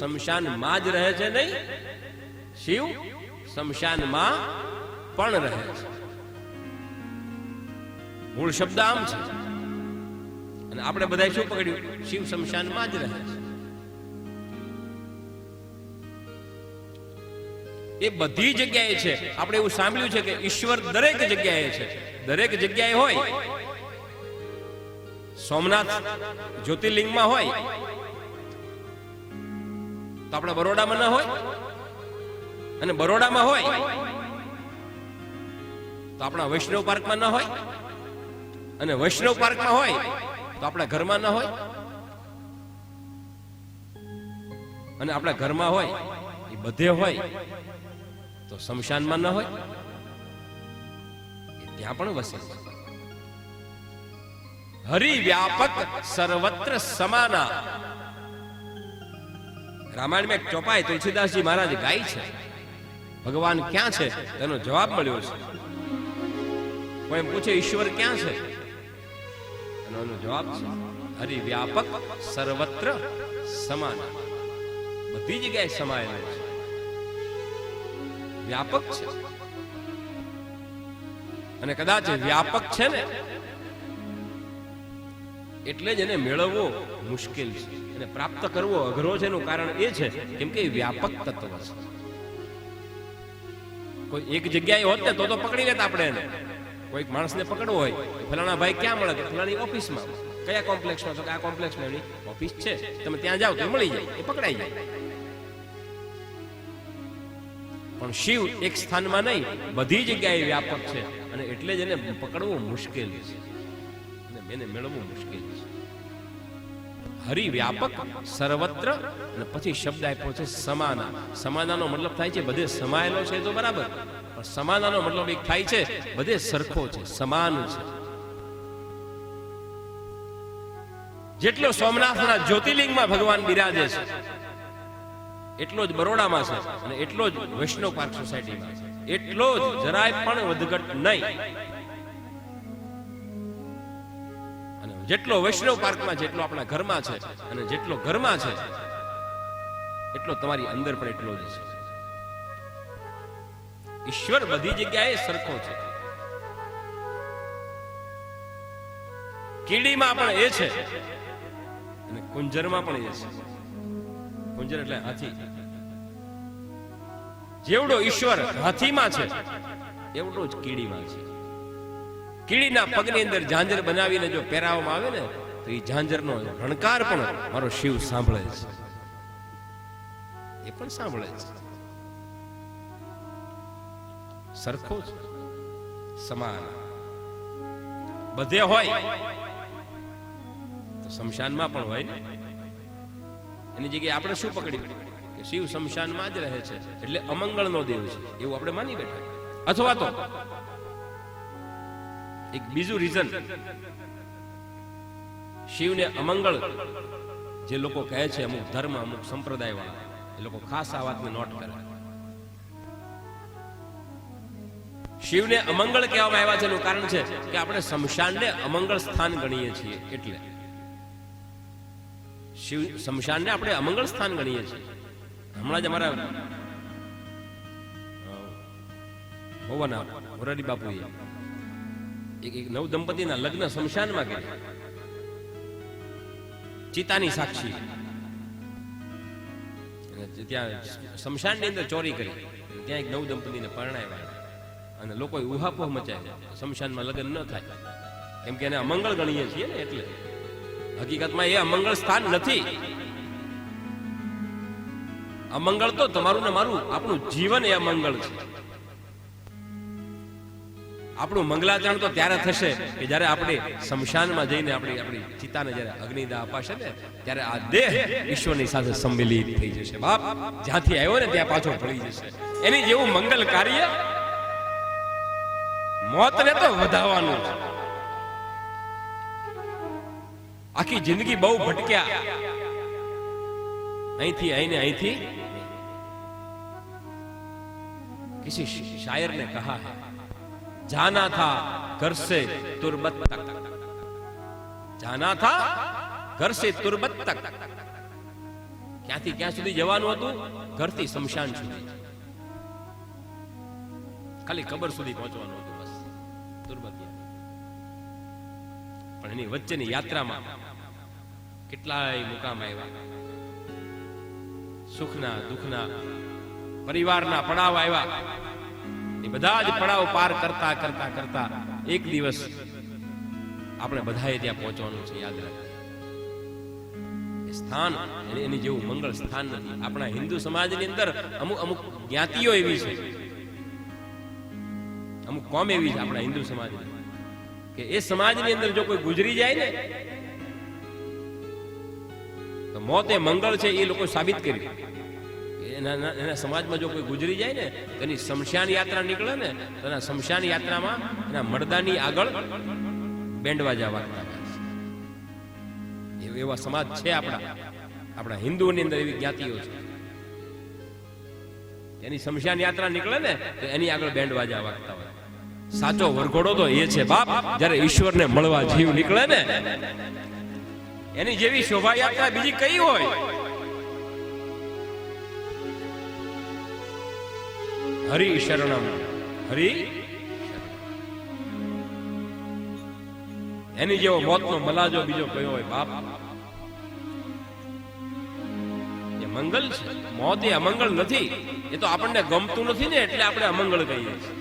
શમશાનમાં જ રહે છે નહીં, શિવ શમશાનમાં પણ રહે છે. મૂળ શબ્દ આમ છે અને આપણે બધા શું પકડ્યું? શિવ શમશાનમાં જ રહે છે. એ બધી જગ્યાએ છે. આપણે એવું સાંભળ્યું છે કે ઈશ્વર દરેક જગ્યાએ છે. દરેક જગ્યાએ હોય. સોમનાથ જ્યોતિર્લિંગમાં હોય તો આપણા બરોડામાં ના હોય, અને બરોડામાં હોય તો આપણા વૈષ્ણવ પાર્કમાં ના હોય, અને વૈષ્ણવ પાર્કમાં હોય તો આપણા ઘરમાં ના હોય, અને આપણા ઘરમાં હોય એ બધે હોય તો શમશાનમાં ના હોય, ત્યાં પણ વસે. હરિ વ્યાપક સર્વત્ર સમાના. રામાયણ માં એક ચોપાઈ તુલસીદાસજી મહારાજ ગાય છે, ભગવાન ક્યાં છે તેનો જવાબ મળ્યો છે. કોઈ એમ પૂછે ઈશ્વર ક્યાં છે, એનો જવાબ છે હરિ વ્યાપક સર્વત્ર સમાના. બધી જગ્યાએ સમાયેલો છે, વ્યાપક છે. અને કદાચ વ્યાપક છે ને એટલે જ એને મેળવવો મુશ્કેલ છે, એને પ્રાપ્ત કરવો અઘરો છે. એનું કારણ એ છે કેમ કે વ્યાપક તત્વ છે. કોઈ એક જગ્યાએ હોત ને તો પકડી લેતા આપણે એને. કોઈક માણસને પકડવો હોય, ફલાણા ભાઈ ક્યાં મળે? ફલાણી ઓફિસમાં. કયા કોમ્પ્લેક્સમાં? તો આ કોમ્પ્લેક્સમાં એની ઓફિસ છે, તમે ત્યાં જાઓ તો મળી જાય, એ પકડાઈ જાય. પણ શિવ એક સ્થાનમાં નહીં, બધી જગ્યાએ વ્યાપક છે, અને એટલે જ એને પકડવું મુશ્કેલ છે, એને મેળવવું મુશ્કેલ છે. હરિ વ્યાપક સર્વત્ર. અને પછી શબ્દ આપ્યો છે સમાના. સમાનાનો મતલબ થાય છે બધે સમાયેલો છે તો બરાબર, પણ સમાનાનો મતલબ એક થાય છે બધે સરખો છે, સમાન છે. જેટલો સોમનાથના જ્યોતિર્લિંગમાં ભગવાન બિરાજે છે એટલો જ બરોડામાં છે, અને એટલો જ વૈષ્ણવ પાર્ક સોસાયટીમાં છે, એટલો જ જરાય પણ વધઘટ નહીં. જેટલો વૈષ્ણવ પાર્કમાં, જેટલો આપણા ઘરમાં છે, અને જેટલો ઘરમાં છે એટલો તમારી અંદર પણ એટલો જ છે. ઈશ્વર બધી જગ્યાએ સરખો છે. કીડીમાં પણ એ છે, અને કુંજરમાં પણ એ છે. કુંજર એટલે હાથી. જેવડો ઈશ્વર હાથીમાં છે એવડો જ કીડીમાં છે. કીડીના પગની અંદર ઝાંઝર બનાવીને જો પહેરાવવામાં આવે ને તો એ ઝાંઝરનો રણકાર પણ મારો શિવ સાંભળે છે, એ પણ સાંભળે છે. સરખો છે, સમાન. બધે હોય તો શમશાનમાં પણ હોય ને. એની જગ્યાએ આપણે શું પકડ્યું કે શિવ શમશાનમાં જ રહે છે એટલે અમંગળનો દેવ છે એવું આપણે માની બેઠા. અથવા તો એક બીજું રીઝન, શિવને અમંગળ જે લોકો કહે છે, અમુક ધર્મ, અમુક સંપ્રદાય વાળા, એ લોકો ખાસ આ વાતને નોટ કરે. શિવને અમંગળ કહેવામાં આવ્યા છે એનું કારણ છે કે આપણે શમશાનને અમંગળ સ્થાન ગણીએ છીએ. એટલે શિવ શમશાનને આપણે અમંગળ સ્થાન ગણીએ છીએ. હમણાં જ અમારા હોવાના મોરારી બાપુએ એક નવ દંપતીના લગ્ન શમશાનમાં કર્યા, ચિતાની સાક્ષી. ત્યાં શમશાનની અંદર ચોરી કરી, ત્યાં એક નવ દંપતીને પરણાવ્યા, અને લોકોએ ઉહાપોહ મચાવ્યા શમશાનમાં લગ્ન ન થાય, કેમ કે એને અમંગળ ગણીએ છીએ ને. એટલે હકીકતમાં એ અમંગળ સ્થાન નથી. અમંગળ તો તમારું ને મારું આપણું જીવન એ અમંગળ છે. આપણું મંગલાચરણ તો ત્યારે થશે કે જ્યારે આપણે શમશાનમાં જઈને આપણી ચિતાને જ્યારે અગ્નિદાહ અપાશે ને ત્યારે આ દેહ ઈશ્વરની સાથે સંમિલિત થઈ જશે. બાપ જ્યાંથી આવ્યો ને ત્યાં પાછો ફરી જશે. એની જેવું મંગલ કાર્ય મોતને તો વધાવવાનું છે. આખી જિંદગી બહુ ભટક્યા, અહીંથી અહીંને અહીંથી. કિસી શાયર ને કહા હૈ, जाना था घर से तुरबत तक, जाना था घर से तुरबत तक, ક્યાંથી ક્યાં સુધી જવાનું હતું? ઘરથી શમશાન સુધી, ખાલી કબર સુધી પહોંચવાનું હતું, બસ. દુર્ભાગ્ય. પણ એની વચ્ચેની યાત્રામાં કેટલાય મુકામ આવ્યા, સુખના દુઃખના, પરિવારના પડાવ આવ્યા. એ બધા જ પડાવ પાર કરતા કરતા કરતા એક દિવસ આપણે બધાએ ત્યાં પહોંચવાનું છે. યાદ રાખજો, સ્થાન એની જેવું મંગળ સ્થાન નથી. આપણા હિન્દુ સમાજની અંદર અમુક અમુક જ્ઞાતિઓ એવી છે, અમુક કોમ એવી છે આપણા હિન્દુ સમાજની, કે એ સમાજની અંદર જો કોઈ ગુજરી જાય ને તો મોત એ મંગળ છે, એ લોકો સાબિત કર્યું. એના સમાજમાં જો કોઈ ગુજરી જાય ને તો એની શમશાન યાત્રા નીકળે ને તો એના શમશાન યાત્રામાં એના મરદાની આગળ બેન્ડવાજા વાગતા હોય. એવા સમાજ છે આપણા હિન્દુઓની અંદર, એવી જ્ઞાતિઓ છે. એની શમશાન યાત્રા નીકળે ને તો એની આગળ બેન્ડવાજા વાગતા હોય. સાચો વરઘોડો તો એ છે બાપ, જ્યારે ઈશ્વરને મળવા જીવ નીકળે ને એની જેવી શોભાયાત્રા બીજી કઈ હોય? હરિ શરણમ, હરિ એની જેવો મોતનો મલાજો બીજો કયો હોય બાપ? એ મંગલ છે. મોત એ અમંગળ નથી. એ તો આપણને ગમતું નથી ને એટલે આપણે અમંગળ કહીએ છીએ.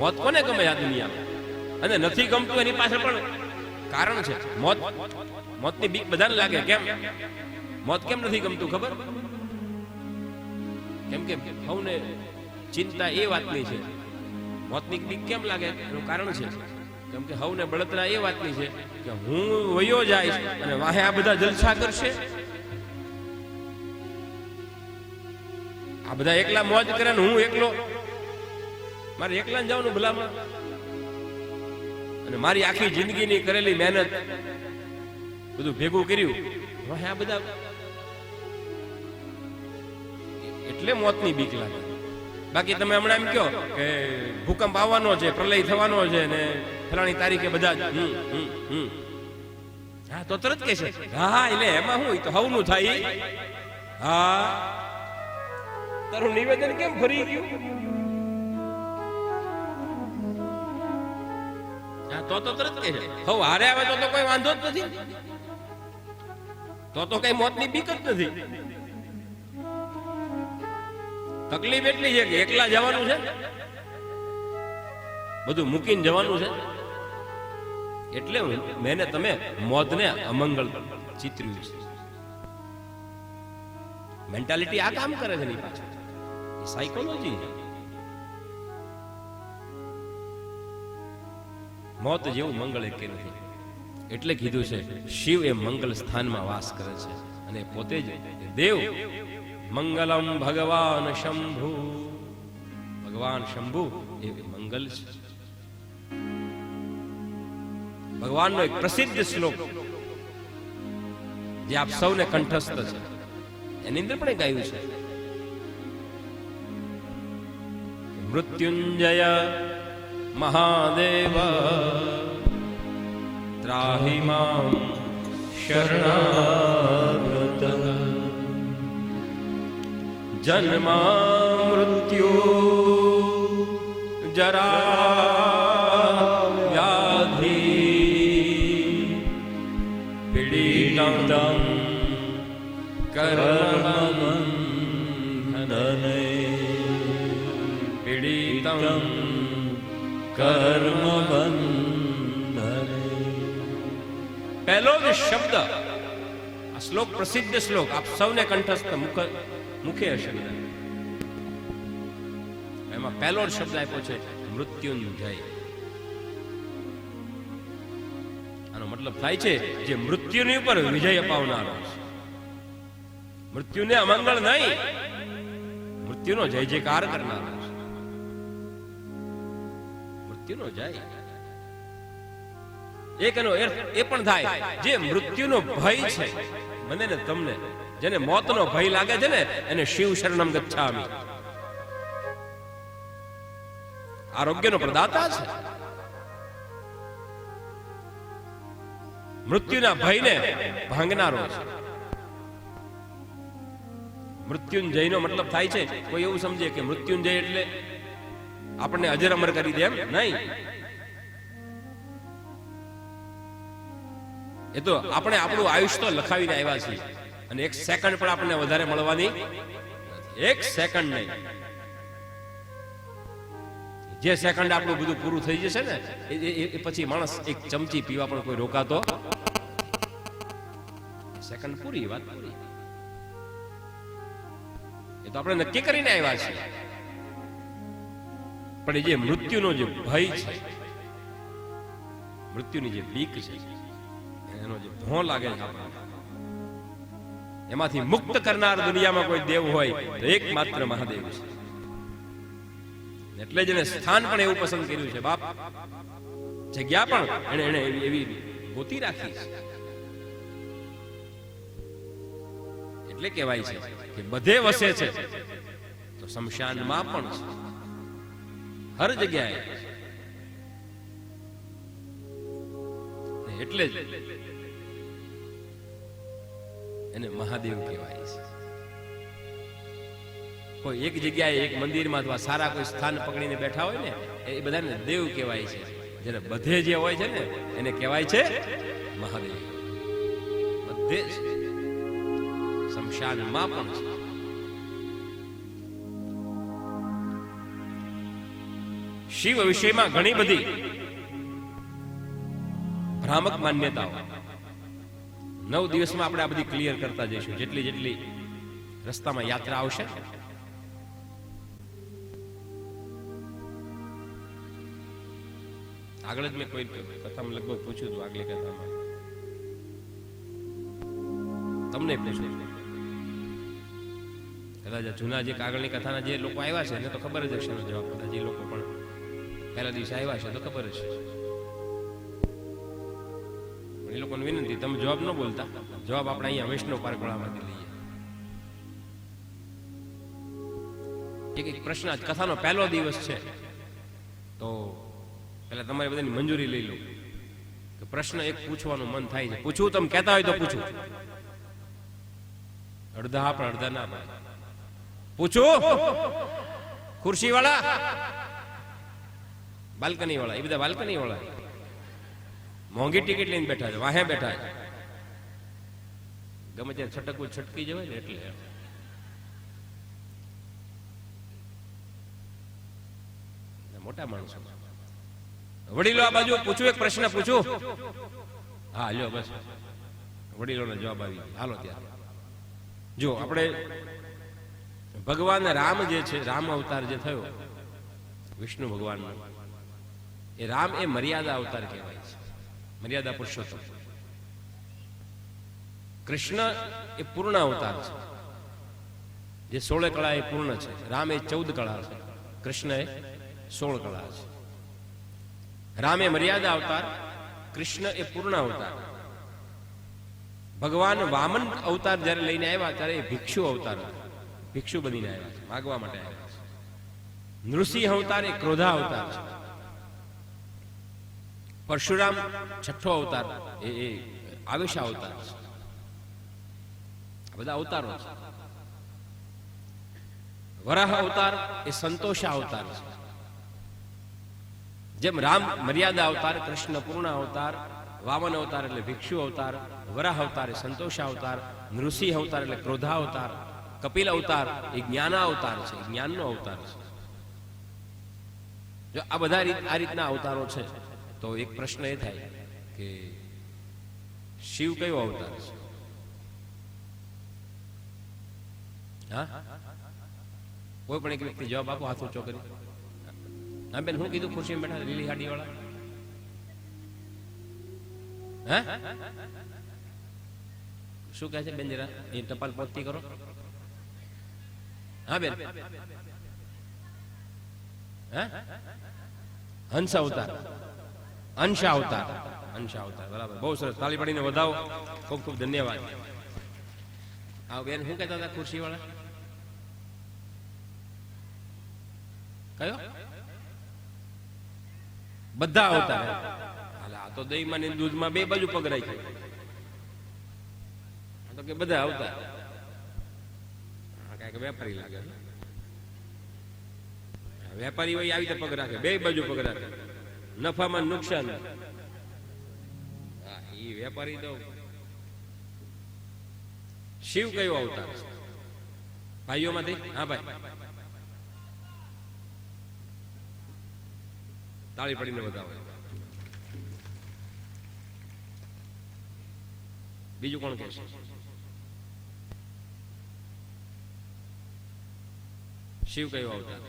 મોત કોને ગમે આ દુનિયામાં? અને નથી ગમતું એની પાછળ પણ કારણ છે. મોતની બીક બધાને લાગે. કેમ મોત કેમ નથી ગમતું ખબર? કેમ કે સૌને ચિંતા એ વાતની છે. મોતની બીક કેમ લાગે એનું કારણ છે કેમ કે સૌને બળતરા એ વાતની છે કે હું વયો જઈશ અને વાહે આ બધા જલસા કરશે, આ બધા એકલા મોજ કરે ને હું એકલો, મારે એકલા જવાનું ભલામાં, અને મારી આખી જિંદગીની કરેલી મહેનત બધું ભેગું કર્યું વાહે આ બધા, એટલે મોતની બીક લાગે. બાકી તમે હમણાં એમ કહો કે ભૂકંપ આવવાનો છે, પ્રલય થવાનો છે ને ફલાણી તારીખે બધા જ હા તો તરત કે છે હા એટલે એમાં હું તો હવનું થાય. હા તારું નિવેદન કેમ ફરી ગયું? હા તો તરત કે છે હવ હારે આવે તો કોઈ વાંધો જ નથી, તો કઈ મોતની બીક જ નથી. તકલીફ એટલી છે કે એકલા જવાનું છે, બધું મૂકીને જવાનું છે, એટલે મેને તમે મોતને અમંગળ ચિત્ર્યું છે. મેન્ટાલિટી આ કામ કરે છે ની પાછળ, સાયકોલોજી. મોત જેવું મંગળ એક નથી. એટલે કીધું છે શિવ એ મંગલ સ્થાનમાં વાસ કરે છે અને પોતે જ દેવ. મંગલમ ભગવાન શંભુ, ભગવાન શંભુ એ મંગલ છે. ભગવાનનો એક પ્રસિદ્ધ શ્લોક જે આપ સૌને કંઠસ્થ છે, એની અંદર પણ ગાયું છે મૃત્યુંજય મહાદેવ ત્રાહિ મામ શરણાગત જન્મા મૃત્યુ જરા વ્યાધિ પીડિતં કર્મબંધને પીડિતં કર્મબંધને. પહેલો જ શબ્દ આ શ્લોક પ્રસિદ્ધ શ્લોક આપ સૌને કંઠસ્થ મુખે હશે. એમાં પહેલો જ શબ્દ આપ્યો છે મૃત્યુંજય. આનો મતલબ થાય છે જે મૃત્યુની ઉપર વિજય અપાવનારો છે. મૃત્યુને અમંગળ નહીં, મૃત્યુનો જય જયકાર કરનારો છે. મૃત્યુનો જય એકનો એ પણ થાય જે મૃત્યુનો ભય છે મને ને તમને, જેને મોતનો ભય લાગે છે ને એને શિવ શરણમ ગચ્છામિ. આરોગ્યનો પ્રદાતા છે. મૃત્યુના ભયને ભાંગનારો છે. મૃત્યુંજયનો મતલબ થાય છે, કોઈ એવું સમજે કે મૃત્યુંજય એટલે આપણને અજર અમર કરી દે, એમ નહીં. એ તો આપણે આપણું આયુષ્ય તો લખાવીને આવ્યા છીએ, અને એક સેકન્ડ પણ આપણને વધારે મળવાની નથી. એક સેકન્ડ નહીં. જે સેકન્ડ આપણું બધું પૂરું થઈ જશે ને એ પછી માણસ એક ચમચી પીવા પણ કોઈ રોકાતો. સેકન્ડ પૂરી, વાત પૂરી. એ તો આપણે નક્કી કરીને આવ્યા છીએ. પણ એ જે મૃત્યુનો જે ભય છે, મૃત્યુની જે બીક છે, એનો જે ભો લાગે છે આપણને, એમાંથી મુક્ત કરનાર દુનિયામાં કોઈ દેવ હોય તો એકમાત્ર મહાદેવ છે. એટલે જ એને સ્થાન પણ એવું પસંદ કર્યું છે બાપ, જગ્યા પણ એને એવી ગોતી રાખી છે. એટલે કહેવાય છે કે બધે વસે છે તો શમશાનમાં પણ છે, હર જગ્યાએ. એટલે જ એને મહાદેવ કહેવાય છે. કોઈ એક જગ્યાએ એક મંદિરમાં અથવા સારા કોઈ સ્થાન પકડીને બેઠા હોય ને એ બધાને દેવ કહેવાય છે. જ્યારે બધે જે હોય છે ને એને કહેવાય છે મહાદેવ. બધે જ, શમશાનમાં પણ છે. શિવ વિષયમાં ઘણી બધી ભ્રામક માન્યતાઓ 9 દિવસમાં આપણે આ બધી ક્લિયર કરતા જઈશું. જેટલી રસ્તામાં યાત્રા આવશે. આગળ જ મેં કોઈ કથામાં લગભગ પૂછ્યું હતું, આગલી કથામાં તમને પૂછ્યું. કદાચ જૂના જે આગળની કથાના જે લોકો આવ્યા છે એને તો ખબર જ હશે એનો જવાબ. કદાચ જે લોકો પણ પહેલા દિવસે આવ્યા છે તો ખબર જ છે. પણ એ લોકોને વિનંતી, તમે જવાબ ન બોલતા, જવાબ આપણે અહીંયા વૈષ્ણવ પાર્ક વાળામાંથી લઈએ. એક પ્રશ્ન, કથાનો પહેલો દિવસ છે તો પેલા તમારે બધાની મંજૂરી લઈ લો કે પ્રશ્ન એક પૂછવાનું મન થાય છે. પૂછવું તમે કહેતા હોય તો પૂછું. અડધા હા પણ અડધા ના પાડે. પૂછું? ખુરશી વાળા, બાલ્કની વાળા, એ બધા બાલ્કની વાળા મોંઘી ટિકિટ લઈને બેઠા છે, વાહે બેઠા છે. ગમે ત્યારે છટકવું છટકી જવાય ને એટલે. મોટા માણસો, વડીલો આ બાજુ પૂછું, એક પ્રશ્ન પૂછું? હા લ્યો, બસ વડીલોનો જવાબ આવી ગયો. હાલો ત્યારે જો આપણે ભગવાન રામ જે છે, રામ અવતાર જે થયો વિષ્ણુ ભગવાનનો, એ રામ એ મર્યાદા અવતાર કહેવાય છે, મર્યાદા પુરુષોત્તમ. કૃષ્ણ એ પૂર્ણ અવતાર છે, જે 16 કળા એ પૂર્ણ છે. રામ એ 14 કળા છે, કૃષ્ણ એ 16 કળા છે. રામ એ મર્યાદા અવતાર, કૃષ્ણ એ પૂર્ણ અવતાર. ભગવાન વામન અવતાર જયારે લઈને આવ્યા ત્યારે એ ભિક્ષુ અવતાર હતા, ભિક્ષુ બનીને આવ્યા છે, માગવા માટે આવ્યા છે. નૃસિંહ અવતાર એ ક્રોધા અવતાર છે. પરશુરામ છઠ્ઠો અવતાર એ આવેશા અવતાર છે. આ બધા અવતારો છે. વરાહ અવતાર એ સંતોષા અવતાર છે. જેમ રામ મર્યાદા અવતાર, કૃષ્ણ પૂર્ણ અવતાર, વામન અવતાર એટલે ભિક્ષુ અવતાર, વરાહ અવતાર એ સંતોષા અવતાર, નૃસિંહ અવતાર એટલે ક્રોધા અવતાર, કપિલ અવતાર એ જ્ઞાના અવતાર છે, જ્ઞાનનો અવતાર છે. જો આ બધા આ રીતના અવતારો છે તો એક પ્રશ્ન એ થાય કે શિવ કયો અવતાર છે? હા, કોઈ પણ એક વ્યક્તિ જવાબ આપો, હાથ ઊંચો કરી. હા બેન, હું કીધું ખુરશીમાં બેઠા લીલી હાડી વાળા? હે શું કહે છે બેન? જરા એ ટપાલ પહોંચતી કરો. હા બેન, હે હંસ અવતાર, અંશા અવતાર, અંશા અવતાર, બરાબર, બહુ સરસ. તાળી પાડીને વધાવો, ખૂબ ખૂબ ધન્યવાદ. હા બેન, શું કહેતા હતા ખુરશી વાળા? કયો? બધા અવતાર. આ તો દહીંમાં ને દૂધમાં બે બાજુ પગ રાખી તો કે બધા અવતાર. કાંઈક વેપારી લાગે. વેપારી હોય આવી રીતે પગ રાખે, બે બાજુ પગ રાખે, નફામાં નુકસાન. હા, એ વેપારી તો. શિવ કયો અવતાર છે ભાઈઓમાંથી? હા ભાઈ, તાળી પડીને બતાવો. બીજું કોણ કહેશે? શિવ કયો અવતાર?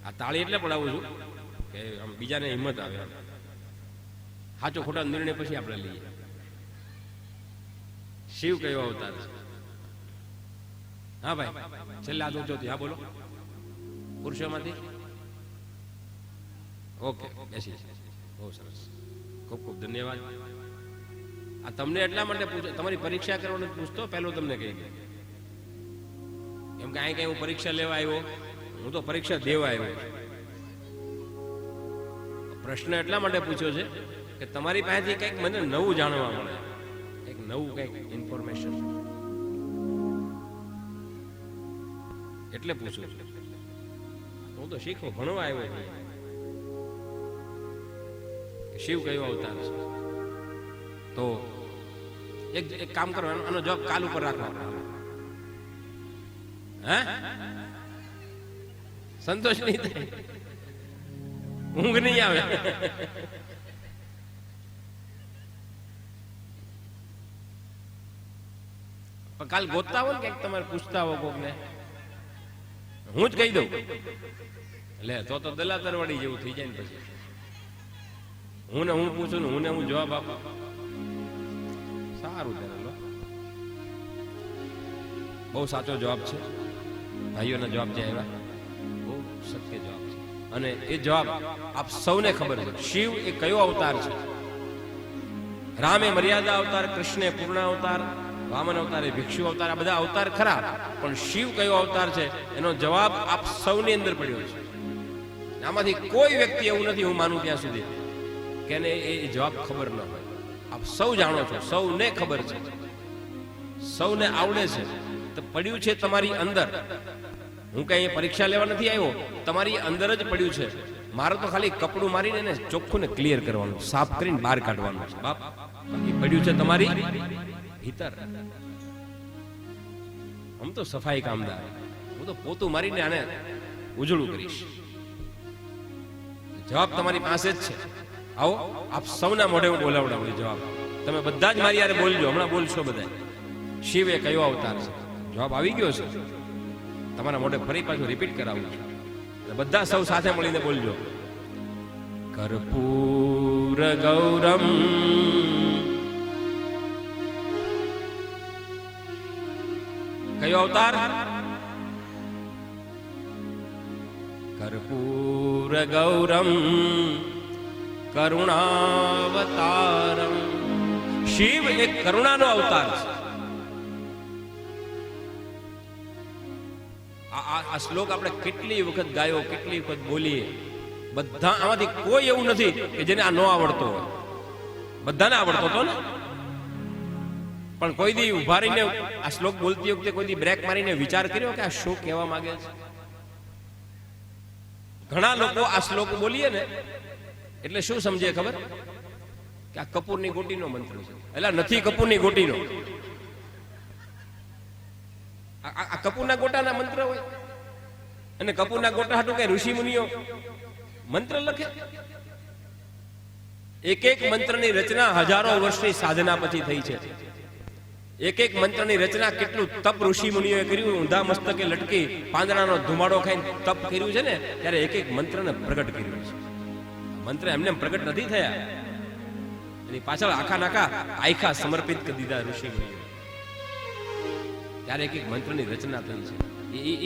આ તાળી એટલે પડાવું છું કે આમ બીજાને હિંમત આવે. સાચો ખોટા નિર્ણય પછી આપણે લઈએ. શિવ કયો અવતાર છે? હા ભાઈ, છેલ્લે હાથ ઊંચો થયો. હા બોલો, પુરુષોમાંથી. ઓકે, બેસી. બહુ સરસ, ખૂબ ખૂબ ધન્યવાદ. આ તમને એટલા માટે પૂછો, તમારી પરીક્ષા કરવાનું પૂછતો પહેલો તમને કહી દઉં. કેમ કે અહીં કઈ હું પરીક્ષા લેવા આવ્યો, હું તો પરીક્ષા દેવા આવ્યો. પ્રશ્ન એટલા માટે પૂછ્યો છે કે તમારી પાસેથી કંઈક મને નવું જાણવા મળે, કંઈક નવું, કંઈક ઇન્ફોર્મેશન, એટલે પૂછું છું. હું તો શીખો ભણવા આવ્યો છું. શિવ કયો અવતાર છે? તો એક કામ કરો, આનો જવાબ કાલ ઉપર રાખો. હા, સંતોષ નહીં થાય, ઊંઘ નહીં આવે. પણ કાલ ગોતતા હો ને ક્યાંક, તમારે પૂછતા હો કોકને, હું જ કહી દઉં. લે તો દલાતરવાડી જેવું થઈ જાય ને પછી હું ને હું પૂછું ને હું ને હું જવાબ આપું. સારું, ત્યારે બહુ સાચો જવાબ છે. ભાઈઓના જવાબ જે આવ્યા બહુ સત્ય જવાબ છે, અને એ જવાબ આપ સૌને ખબર છે. શિવ એ કયો અવતાર છે? રામ એ મર્યાદા અવતાર, કૃષ્ણ એ પૂર્ણ અવતાર, વામન અવતાર એ ભિક્ષુ અવતાર. આ બધા અવતાર ખરા, પણ શિવ કયો અવતાર છે એનો જવાબ આપ સૌની અંદર પડ્યો છે. આમાંથી કોઈ વ્યક્તિ એવું નથી, હું માનું ત્યાં સુધી, કે એને એ જવાબ ખબર ન હોય. આપ સૌ જાણો છો, સૌને ખબર છે, સૌને આવડે છે. તો પડ્યું છે તમારી અંદર. હું કઈ પરીક્ષા લેવા નથી આવ્યો, તમારી અંદર જ પડ્યું છે. મારે તો ખાલી કપડું મારીને એને ચોખ્ખું ને ક્લિયર કરવાનું, સાફ કરીને બહાર કાઢવાનું છે. બાપ, બાકી પડ્યું છે તમારી ભીતર. આમ તો સફાઈ કામદાર, હું તો પોતું મારીને આને ઉજળું કરીશ. જવાબ તમારી પાસે જ છે. આવો, આપ સૌના મોઢે હું બોલાવડાવું જવાબ. તમે બધા જ મારી યારે બોલજો, હમણાં બોલશો બધા. શિવ એ કયો અવતાર છે? જવાબ આવી ગયો છે. તમારા મોઢે ફરી પાછું રિપીટ કરાવું છું. બધા સૌ સાથે મળીને બોલજો. કર્પૂર ગૌરમ કયો અવતાર? કર્પૂર ગૌરમ કરુણાવતારમ. શિવ એ કરુણાનો અવતાર છે. આ શ્લોક આપણે કેટલી વખત ગાયો, કેટલી વખત બોલીએ. બધા આમાંથી કોઈ એવું નથી કે જેને આ ન આવડતો હોય. બધાને આવડતો હતો ને, પણ કોઈ દી ઉભા રહીને આ શ્લોક બોલતી વખતે કોઈ દી બ્રેક મારીને વિચાર કર્યો કે આ શું કહેવા માંગે છે? ઘણા લોકો આ શ્લોક બોલીએ ને એટલે શું સમજે ખબર? કે આ કપૂરની ગોટીનો મંત્ર છે. એટલે નથી કપૂરની ગોટીનો. આ કપૂરના ગોટાના મંત્ર હોય, અને કપૂરના ગોટા હાટું કઈ ઋષિ મુનિઓ મંત્ર લખે? એક એક મંત્રની રચના હજારો વર્ષની સાધના પછી થઈ છે. એક એક મંત્રની રચના કેટલું તપ ઋષિ મુનિઓએ કર્યું. ઊંધા મસ્તકે લટકી પાંદડાનો ધુમાડો ખાઈને તપ કર્યું છે ને, ત્યારે એક એક મંત્રને પ્રગટ કર્યું છે. મંત્ર એમને પ્રગટ નથી થયા, એની પાછળ આખા સમર્પિત કરી દીધા ઋષિ મુનિઓ. ત્યારે એક એક મંત્રની રચના થઈ છે.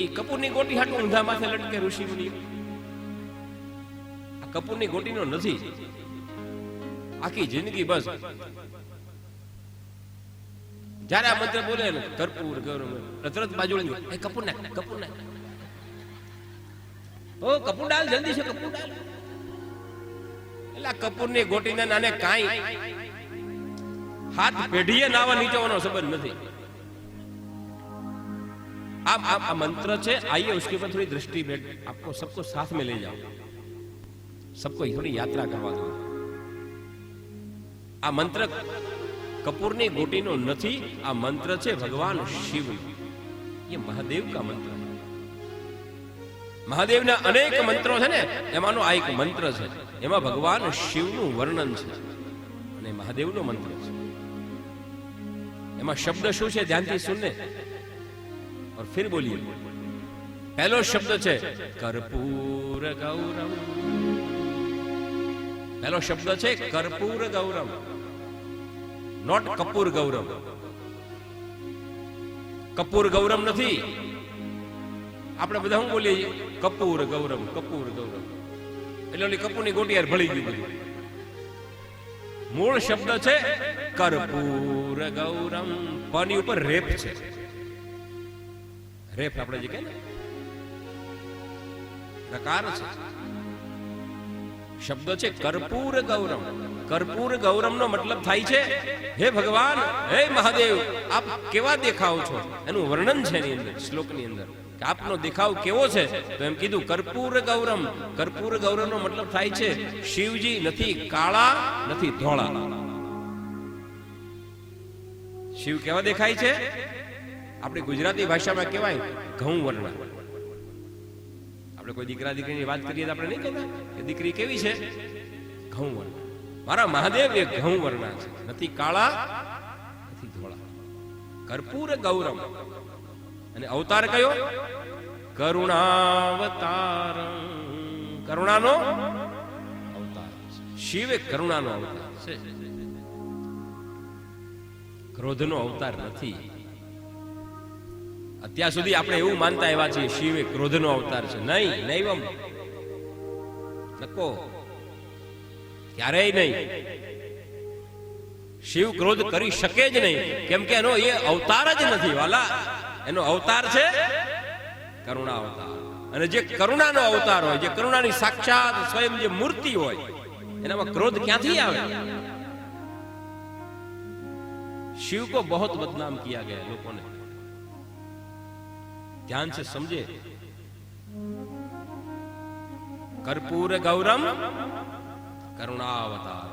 એ કપૂરની ગોટી હાટું ઊંધા માથે લટકે ઋષિ મુનિઓ. આ કપૂરની ગોટીનો નથી. આખી જિંદગી બસ જયારે આ મંત્ર બોલે ને, કર્પૂર ગૌરમ, તરત બાજુ કપૂર નાખ, કપૂર નાખ, ઓ કપૂર ડાલ, જલ્દી છે કપૂર ડાલ. એટલે કપૂરની ગોટીના નાને કાંઈ હાથ પેઢીએ નાવા નીચોવાનો સંબંધ નથી. आ मंत्र है, आइए उसके ऊपर थोड़ी दृष्टि बैठ, आपको सबको साथ में ले जाओ, सबको थोड़ी यात्रा करवा दो। आ मंत्र कपूरनी गोटीनो નથી, આ મંત્ર છે ભગવાન શિવનો। ये महादेव का मंत्र है। महादेवના અનેક મંત્રો છે ને, એમાંનો આ એક મંત્ર છે, એમાં ભગવાન શિવનું વર્ણન છે અને મહાદેવનો મંત્ર છે। એમાં શબ્દ શું છે ધ્યાનથી સુનને और फिर बोलिए। पहलो शब्द છે कर्पूर गौरम। पहलो शब्द છે कर्पूर गौरम, नॉट कपूर गौरम। कपूर गौरम નથી। આપણે બધા શું બોલીએ કપૂર ગૌરમ, કપૂર ગૌરમ, એટલે ઓલી કપૂરની ગોટી યાર ભળી ગયું બધું। મૂળ શબ્દ છે કર્પૂર ગૌરમ, પની ઉપર રેપ છે, રેપ આપણે જે કહે ને પ્રકાર છે। શબ્દ છે કર્પૂર ગૌરમ। કર્પૂર ગૌરમ નો મતલબ થાય છે હે ભગવાન, હે મહાદેવ, આપ કેવા દેખાવ છો, એનું વર્ણન છે એની અંદર, શ્લોકની અંદર કે આપનો દેખાવ કેવો છે। તો એમ કીધું કર્પૂર ગૌરમ। કર્પૂર ગૌરમ નો મતલબ થાય છે શિવજી નથી કાળા નથી ધોળા। શિવ કેવા દેખાય છે? આપણી ગુજરાતી ભાષામાં કહેવાય ઘઉં વર્ણા। આપણે કોઈ દીકરા દીકરીની વાત કરીએ તો આપણે નહીં કહેતા કે દીકરી કેવી છે? ઘઉં વર્ણા। મારા મહાદેવ એ ઘઉં વર્ણા છે, નથી કાળા નથી ધોળા। કર્પૂર ગૌરમ। અને અવતાર કયો? કરુણાવતાર। કરુણાનો અવતાર છે શિવ, એ કરુણાનો અવતાર છે, ક્રોધનો અવતાર નથી। અત્યાર સુધી આપણે એવું માનતા આવ્યા છીએ શિવ એ ક્રોધનો અવતાર છે। નહીં, નૈવમ, નકો, ક્યારેય નહીં। શિવ ક્રોધ કરી શકે જ નહીં, કેમ કે એનો એ અવતાર જ નથી વાલા। એનો અવતાર છે કરુણા અવતાર। અને જે કરુણાનો અવતાર હોય, જે કરુણાની સાક્ષાત સ્વયં જે મૂર્તિ હોય, એનામાં ક્રોધ ક્યાંથી આવે? शिव को बहुत बदनाम किया गया है लोगों ने, ध्यान से समझे। कर्पूर गौरम करुणावतार।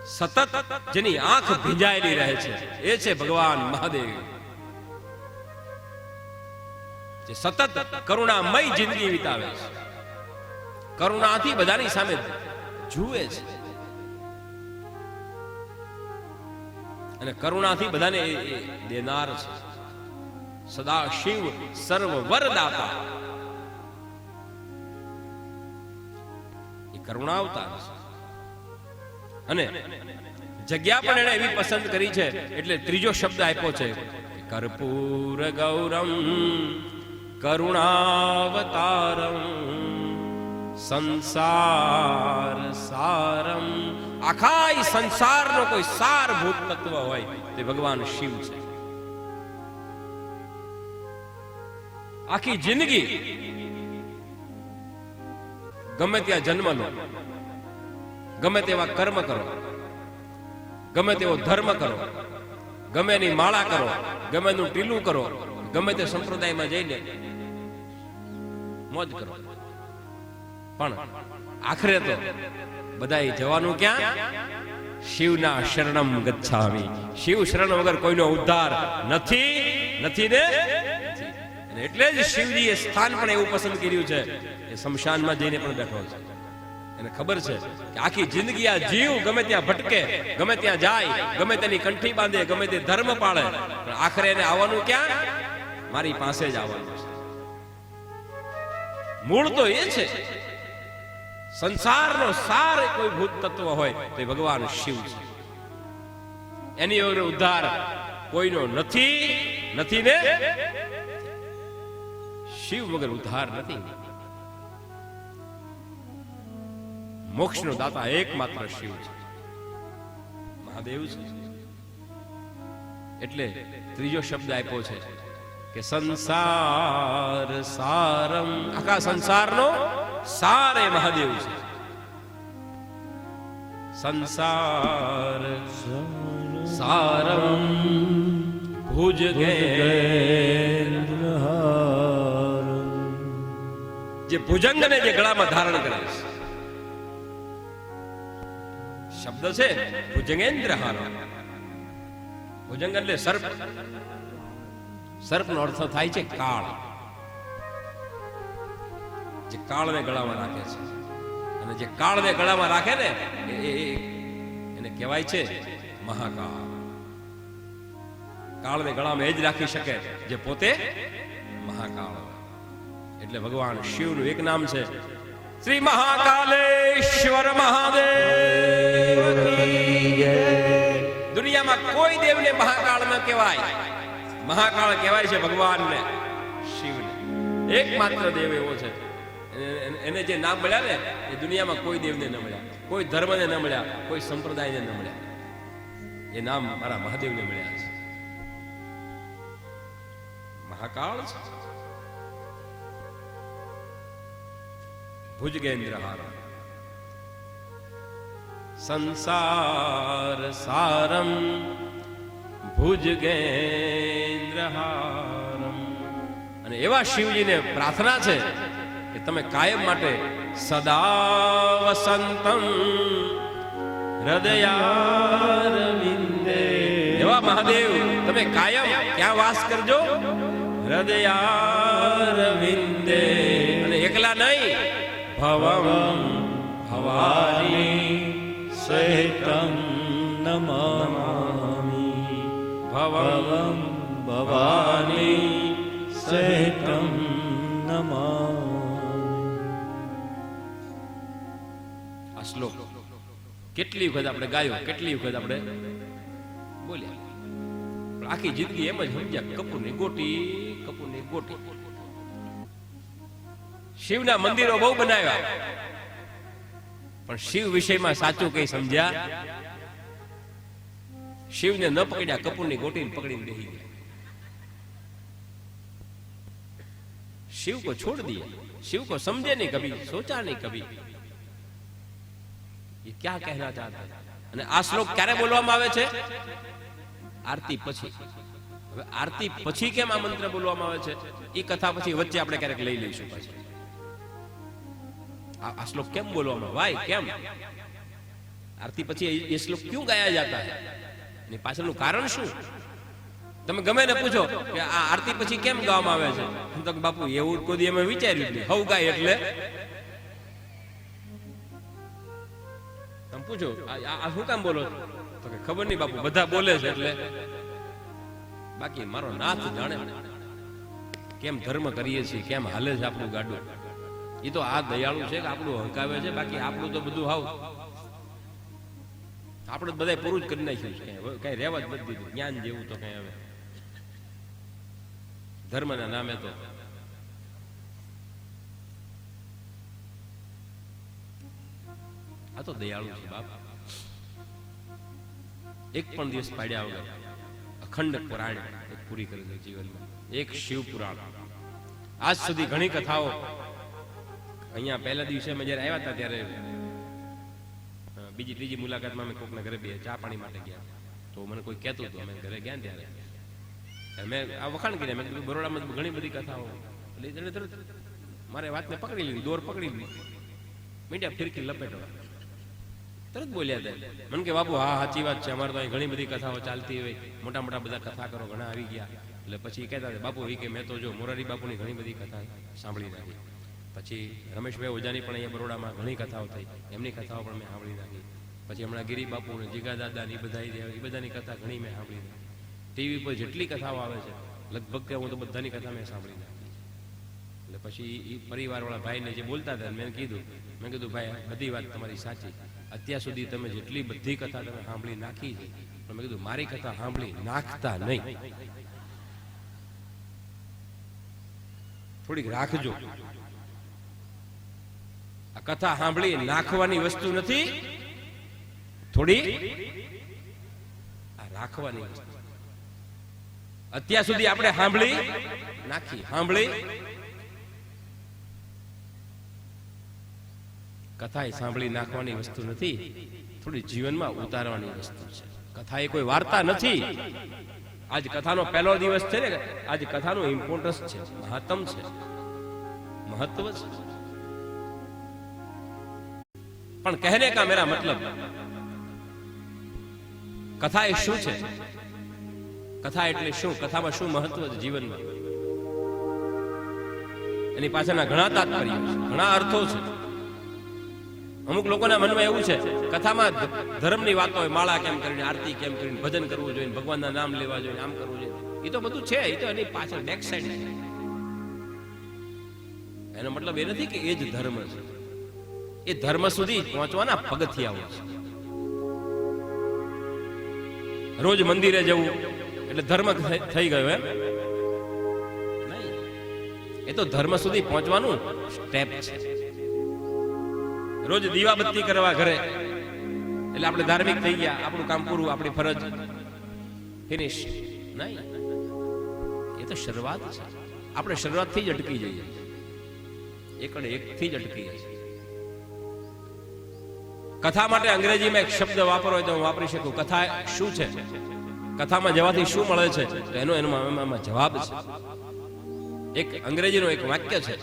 सतत જેની આંખ ભીંજાયેલી રહે છે એ છે ભગવાન મહાદેવ, જે સતત કરુણામય જિંદગી વિતાવે છે, કરુણાથી બધાની સામે જુએ છે અને કરુણાથી બધાને દેનાર છે। સદા શિવ સર્વ વરદાતા, એ કરુણાવતાર છે। અને જગ્યા પણ એને એવી પસંદ કરી છે, એટલે ત્રીજો શબ્દ આપ્યો છે કર્પૂર ગૌરમ કરુણાવતારમ સંસાર સારમ। આખા સંસારનો કોઈ સારભૂત તત્વ હોય તે ભગવાન શિવ છે। આખી જિંદગી ગમે ત્યાં જન્મ લો, ગમે તેવા કર્મ કરો, ગમે તેવો ધર્મ કરો, ગમે એની માળા કરો, ગમે એનું ટીલું કરો, ગમે તે સંપ્રદાયમાં જઈને મોજ કરો, પણ આખરે તો બધાય જવાનું ક્યાં? શિવના શરણમ ગચ્છામિ। શિવ શરણ વગર કોઈનો ઉદ્ધાર નથી, નથી ને નથી। એટલે જ શિવજીએ સ્થાન પણ એવું પસંદ કર્યું છે એ શમશાનમાં જઈને પણ બેઠો છે। એને ખબર છે કે આખી જિંદગી આ જીવ ગમે ત્યાં ભટકે, ગમે ત્યાં જાય, ગમે તેની કંઠી બાંધે, ગમે તે ધર્મ પાળે, પણ આખરે એને આવવાનું ક્યાં? મારી પાસે જ આવવાનું છે। મૂળ તો એ છે। સંસારનો સાર કોઈ ભૂત તત્વ હોય તો ભગવાન શિવ છે। એની વગર ઉદ્ધાર કોઈનો નથી, નથી ને શિવ વગર ઉદ્ધાર નથી। મોક્ષનો દાતા એકમાત્ર શિવ છે, મહાદેવ છે। એટલે ત્રીજો શબ્દ આપ્યો છે કે સંસાર સારમ। આખા સંસારનો સાર એ મહાદેવ છે। સંસાર સારમ ભુજ જે ભુજંગને જે ગળામાં ધારણ કરે છે, શબ્દ છે ભુજંગેન્દ્ર હાર. ભુજંગ એટલે સર્પ. સર્પનો અર્થ થાય છે કાળ. જે કાળને ગળામાં રાખે છે, અને જે કાળને ગળામાં રાખે ને એને કહેવાય છે મહાકાળ. કાળને ગળામાં એ જ રાખી શકે જે પોતે મહાકાળ. એટલે ભગવાન શિવનું એક નામ છે શ્રી મહાકાલેશ્વર મહાદેવ. દુનિયામાં કોઈ દેવને મહાકાળ ન કહેવાય. મહાકાળ કહેવાય છે ભગવાનને, શિવને. એકમાત્ર દેવ એવો છે, એને જે નામ મળ્યા ને એ દુનિયામાં કોઈ દેવને ન મળ્યા, કોઈ ધર્મને ન મળ્યા, કોઈ સંપ્રદાયને ન મળ્યા. એ નામ મારા મહાદેવને મળ્યા છે. મહાકાળ છે. ભુજગેન્દ્રહાર સંસાર સારમ ભુજગેન્દ્રહારમ. અને એવા શિવજીને પ્રાર્થના છે કે તમે કાયમ માટે સદા વસંતમ હૃદયારવિંદે. એવા મહાદેવ તમે કાયમ ક્યાં વાસ કરજો? હૃદયારવિંદે. અને એકલા નહીં, ભવમ ભવાની સહિતમ નમામિ. ભવમ ભવાની સહિતમ નમામિ. આ શ્લોક કેટલી વખત આપણે ગાયો, કેટલી વખત આપણે બોલ્યા, પણ આખી જિંદગી એમ જ સમજ્યા કપૂરની ગોટી, કપૂરની ગોટી. શિવના મંદિરો બહુ બનાવ્યા, પણ શિવ વિષયમાં સાચું કઈ સમજ્યા? શિવને ન પકડ્યા, કપૂરની ગોટીને પકડીને બેસી ગયા. शिव को छोड़ दिया, शिव को समझे नहीं कभी, सोचा नहीं कभी. ये क्या कहना चाहता है? અને આ શ્લોક ક્યારે બોલવામાં આવે છે? આરતી પછી. હવે આરતી પછી કેમ આ મંત્ર બોલવામાં આવે છે એ કથા પછી વચ્ચે આપણે ક્યારેક લઈ લઈશું. પછી આ શ્લોક કેમ બોલવામાં, વાય કેમ આરતી પછી એ શ્લોક ક્यों ગાયા જાતા है, એની પાછળનું કારણ શું? તમે ગમે ને પૂછો કે આ આરતી પછી કેમ ગાવામાં આવે છે, તો બાપુ એવું કોઈ અમે વિચાર્યું નહીં, હવ ગાય એટલે. તમે પૂછો આ શું કામ બોલો તો કે ખબર નહીં બાપુ, બધા બોલે છે એટલે. બાકી મારો નાથ જાણે કેમ ધર્મ કરીએ છીએ, કેમ હાલે છે આપણું ગાડું. એ તો આ દયાળુ છે કે આપણું હંકાવે છે, બાકી આપણું તો બધું હાવ આપણે બધા પૂરું જ કરી નાખ્યું છે. કઈ રહેવા જ નથી દીધું જ્ઞાન જેવું તો કઈ. હવે ધર્મના નામે તો આ તો દયાળુ છે બાપ. એક પણ દિવસ પાડ્યા વગર અખંડ પુરાણ પૂરી કરી દે જીવનમાં. એક શિવ પુરાણ. આજ સુધી ઘણી કથાઓ અહીંયા પહેલા દિવસે અમે જયારે આવ્યા હતા ત્યારે બીજી ત્રીજી મુલાકાતમાં અમે કોકના ઘરે બે ચા પાણી માટે ગયા, તો મને કોઈ કહેતું હતું, અમે ઘરે ગયા ત્યારે મેં આ વખાણ કરી, મેં કીધું બરોડામાં ઘણી બધી કથાઓ. એટલે તરત મારે વાતને પકડી લીધી, દોર પકડી લીધી, મીડિયા ફિરકી લપેટવા તરત બોલ્યા હતા. મને કે બાપુ હા સાચી વાત છે, અમારે તો અહીં ઘણી બધી કથાઓ ચાલતી હોય, મોટા મોટા બધા કથાકારો ઘણા આવી ગયા. એટલે પછી કહેતા હતા બાપુ એ કે મેં તો જો મોરારી બાપુની ઘણી બધી કથા સાંભળી નાખી. પછી રમેશભાઈ ઓજાની પણ અહીંયા બરોડામાં ઘણી કથાઓ થઈ, એમની કથાઓ પણ મેં સાંભળી નાખી. પછી હમણાં ગિરી બાપુ ને જીગા દાદા ને એ બધાની કથા ઘણી મેં સાંભળી નાખી. ટીવી પર જેટલી કથાઓ આવે છે લગભગ હું તો બધાની કથા મેં સાંભળી નાખી. એટલે પછી એ પરિવારવાળા ભાઈને જે બોલતા હતા મેં કીધું ભાઈ બધી વાત તમારી સાચી, અત્યાર સુધી તમે જેટલી બધી કથા તમે સાંભળી નાખી છે, પણ મેં કીધું મારી કથા સાંભળી નાખતા નહીં, થોડીક રાખજો. આ કથા સાંભળી નાખવાની વસ્તુ નથી, થોડી આ રાખવાની વસ્તુ. અત્યાર સુધી આપણે સાંભળી નાખી, સાંભળી કથા એ સાંભળી નાખવાની વસ્તુ નથી, થોડી જીવનમાં ઉતારવાની વસ્તુ છે. કથા એ કોઈ વાર્તા નથી, આજ કથાનો પહેલો દિવસ છે ને, આજ કથાનું ઇમ્પોર્ટન્સ છે, મહત્તમ છે, મહત્વ છે. પણ કહેને કા મેરા મતલબ, કથા એ શું છે? કથા એટલે શું? કથામાં શું મહત્વ છે જીવનમાં? એની પાછળના ઘણા તાત્પર્યો છે, ઘણા અર્થો છે. અમુક લોકોના મનમાં એવું છે કથામાં ધર્મની વાતો હોય, માળા કેમ કરીને, આરતી કેમ કરીને, ભજન કરવું જોઈએ, ભગવાનના નામ લેવા જોઈએ, આમ કરવું જોઈએ. એ તો બધું છે, એ તો એની પાછળ બેક સાઈડ છે. એનો મતલબ એ નથી કે એ જ ધર્મ છે. એ ધર્મ સુધી પહોંચવાના પગથિયાઓ છે. રોજ મંદિરે જવું એટલે ધર્મ થઈ ગયો એમ નહીં. એ તો ધર્મ સુધી પહોંચવાનું સ્ટેપ છે. રોજ દીવાબત્તી કરવા ઘરે એટલે આપણે ધાર્મિક થઈ ગયા, આપણું કામ પૂરું, આપણી ફરજ ફિનિશ નહીં. એ તો શરૂઆત છે. આપણે શરૂઆતથી જ અટકી જઈએ, એકથી જ અટકી જાય. કથા માટે અંગ્રેજીમાં એક શબ્દ વાપરો હોય તો હું વાપરી શકું. કથા શું છે? કથામાં જવાથી શું મળે છે? તો એમાં જવાબ છે. એક અંગ્રેજીનું એક વાક્ય છે,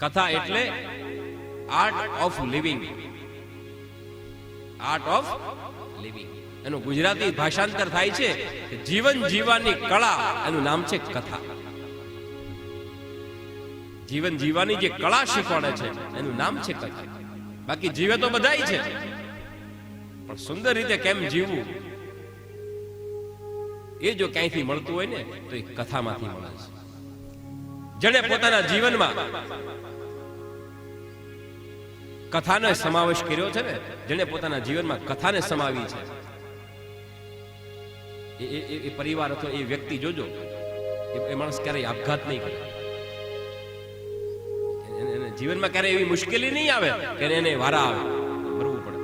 કથા એટલે art of living. Art of living એનું ગુજરાતી ભાષાંતર થાય છે કે જીવન જીવવાની કળા. એનું નામ છે કથા. જીવન જીવવાની જે કળા શીખવાડે છે એનું નામ છે કથા. બાકી જીવે તો બધાય છે, પણ સુંદર રીતે કેમ જીવવું એ જો ક્યાંયથી મળતું હોય ને તો એ કથામાંથી મળે છે. જેણે પોતાના જીવનમાં કથાનો સમાવેશ કર્યો છે ને, જેણે પોતાના જીવનમાં કથાને સમાવી છે, એ પરિવાર અથવા એ વ્યક્તિ જોજો, એ માણસ ક્યારેય આપઘાત નહીં કરે. જીવનમાં ક્યારેય એવી મુશ્કેલી નહીં આવે કે એને વારા આવે, મરવું પડે.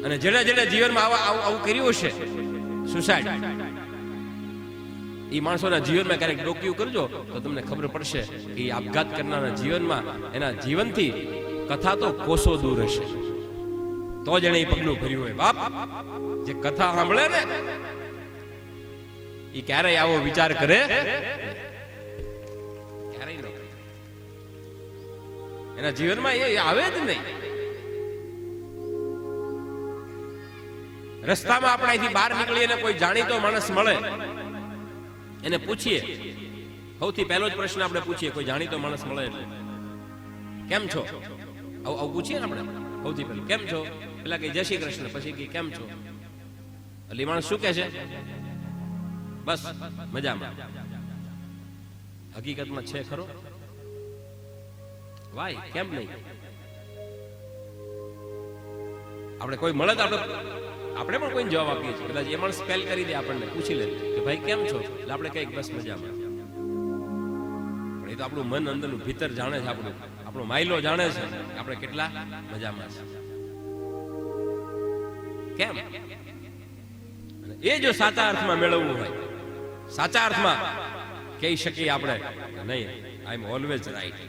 અને જેણે જીવનમાં આવું કર્યું હશે, સુસાઇડ, એ માણસોના જીવનમાં ક્યારેક ડોક્યું કરજો તો તમને ખબર પડશે કે એ આપઘાત કરનારના જીવનમાં એના જીવનથી કથા તો કોસો દૂર હશે. તો જ એને એ પગલું ભર્યું હોય. બાપ જે કથા સાંભળે ને એ ક્યારેય આવો વિચાર કરે, ક્યારેય ન કરે. એના જીવનમાં એ આવે જ નહીં. રસ્તામાં આપણે અહીંથી બહાર નીકળીએ, કોઈ જાણીતો માણસ મળે, એને પૂછીએ, સૌથી પહેલો જ પ્રશ્ન આપણે પૂછીએ, કોઈ જાણીતો માણસ મળે એટલે કેમ છો? આવું પૂછીએ ને આપણે સૌથી પહેલું, કેમ છો? પેલા કઈ જય શ્રી કૃષ્ણ, પછી કઈ કેમ છો? એટલે માણસ શું કે છે? બસ મજામાં. હકીકતમાં છે ખરો? વાય કેમ નહીં? આપણે કોઈ મળે તો આપણે પણ કોઈને જવાબ આપીએ છીએ. કદાચ એ માણસ સ્પેલ કરી દે, આપણને પૂછી લે કે ભાઈ કેમ છો, એટલે આપણે કઈક બસ મજામાં. પણ એ તો આપણું મન અંદરનું ભીતર જાણે છે, આપણો માયલો જાણે છે કે આપણે કેટલા મજામાં છે. કેમ? એ જો સાચા અર્થમાં મેળવવું હોય, સાચા અર્થમાં કહી શકીએ આપણે નહીં, આઈ એમ ઓલવેઝ રાઈટ,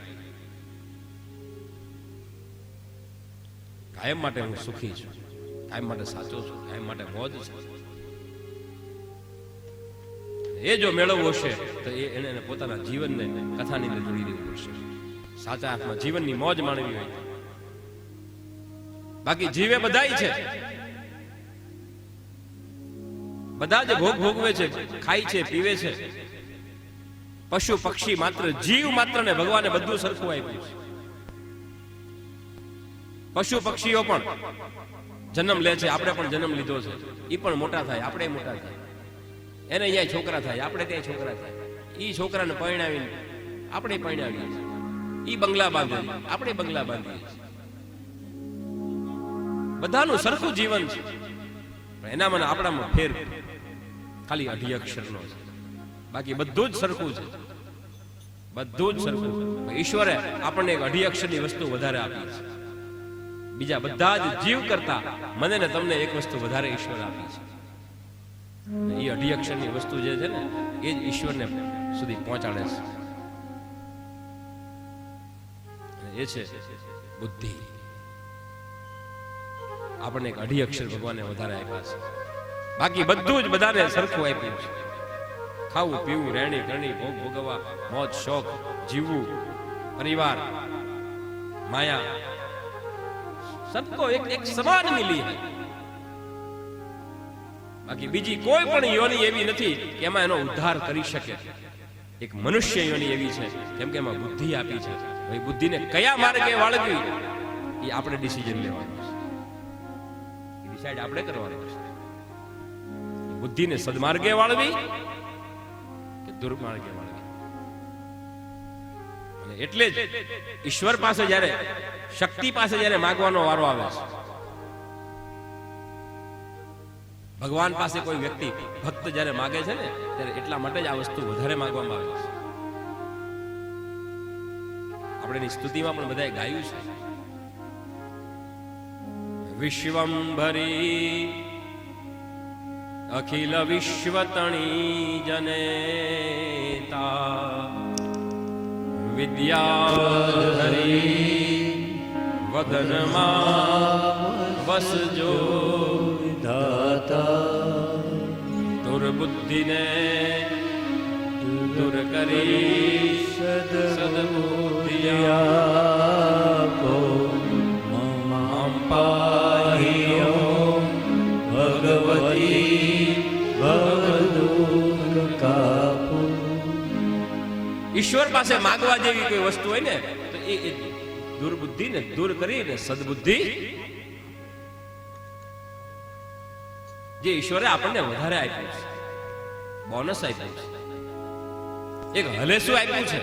કાયમ માટે હું સુખી છું, કાયમ માટે સાચો છું, કાયમ માટે મોજ છે. એ જો મેળવવું હશે તો એને પોતાના જીવનને કથાની અંદર જોડી દેવું પડશે. સાચા અર્થમાં જીવનની મોજ માણવી હોય. બાકી જીવે બધાય છે, બધા જ ભોગ ભોગવે છે, ખાય છે, પીવે છે. પશુ પક્ષી માત્ર, જીવ માત્ર ને ભગવાને બધું સરખું આપ્યું છે. પશુ પક્ષીઓ પણ જન્મ લે છે, આપણે પણ જન્મ લીધો છે. એ પણ મોટા થાય, આપણે મોટા થાય. એને અહીંયા છોકરા થાય, આપણે ત્યાં છોકરા થાય. એ છોકરાને પરણાવીને આપણે પરણાવીએ છીએ. એ બંગલા બાંધે, આપણે બંગલા બાંધીએ છીએ. બધાનું સરખું જીવન છે, પણ એનામાં આપણામાં ફેર ખાલી 2 અક્ષરનો છે. બાકી બધું જ સરખું છે, બધું જ સરખું. ઈશ્વરે આપણને એક 2 અક્ષરની વસ્તુ વધારે આપી છે. બીજા બધા જ જીવ કરતા મને ને તમને એક વસ્તુ વધારે ઈશ્વર આપી છે. એ 2 અક્ષરની વસ્તુ જે છે ને એ જ ઈશ્વરને સુધી પહોંચાડે છે. એ છે બુદ્ધિ. આપણને એક 2 અક્ષર ભગવાને વધારે આપ્યા છે. બાકી બધું જ બધાને સરખું આપ્યું છે. ખાવું પીવું રહેણી કરણી ભોગ ભોગવવા મોજ શોખ જીવવું પરિવાર માયા सबको एक एक समान मिली है. બાકી બીજી કોઈ પણ યોની એવી નથી કે એમાં એનો ઉદ્ધાર કરી શકે. એક મનુષ્ય યોની એવી છે કેમ કે એમાં બુદ્ધિ આપી છે. ભાઈ બુદ્ધિને કયા માર્ગે વાળવી એ આપણે ડિસિઝન લેવાનું છે, એ ડિસાઈડ આપણે કરવાનું છે. બુદ્ધિને સદમાર્ગે વાળવી કે દુર્માર્ગે વાળવી. અને એટલે જ ઈશ્વર પાસે જ્યારે શક્તિ પાસે જ્યારે માગવાનો વારો આવે છે, ભગવાન પાસે કોઈ વ્યક્તિ ભક્ત જ્યારે માગે છે ને ત્યારે એટલા માટે જ આ વસ્તુ વધારે માંગવામાં આવે છે. આપણે એની સ્તુતિમાં પણ બધાએ ગાયું છે, વિશ્વંભરી અખિલ વિશ્વતણી જનેતા વિદ્યાધરી વદનમાં વસજો દાતા દુર્બુદ્ધિને દૂર કરી સદબુદ્ધિયાપો મામ પાહિયો ભગવતી ભવદુઃખ કાપો. ઈશ્વર પાસે માંગવા જેવી કોઈ વસ્તુ હોય ને તો એ દુર્બુદ્ધિ ને દૂર કરીને સદબુદ્ધિ જે ઈશ્વરે આપણને વધારે આપ્યું છે, બોનસ આપ્યું છે, એક હલેસું આપ્યું છે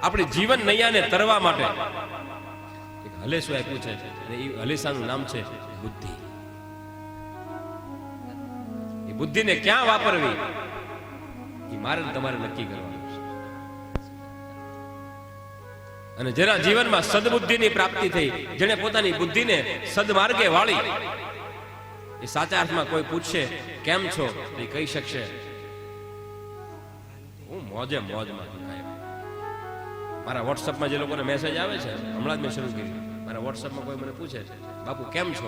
આપણી જીવન નૈયાને તરવા માટે. એક હલેસું આપ્યું છે અને એ હલેસાનું નામ છે બુદ્ધિ. એ બુદ્ધિને ક્યાં વાપરવી એ મારે તમારે નક્કી કરવાનું છે. અને જેના જીવનમાં સદબુદ્ધિની પ્રાપ્તિ થઈ, જેને પોતાની બુદ્ધિને સદમાર્ગે વાળી, એ સાચા અર્થમાં કોઈ પૂછશે કેમ છો એ કહી શકશે હું મોજે મોજમાં છું. મારા વોટ્સઅપમાં જે લોકોને મેસેજ આવે છે, હમણાં જ મેં શરૂ કર્યું, મારા વોટ્સઅપમાં કોઈ મને પૂછે છે બાપુ કેમ છો,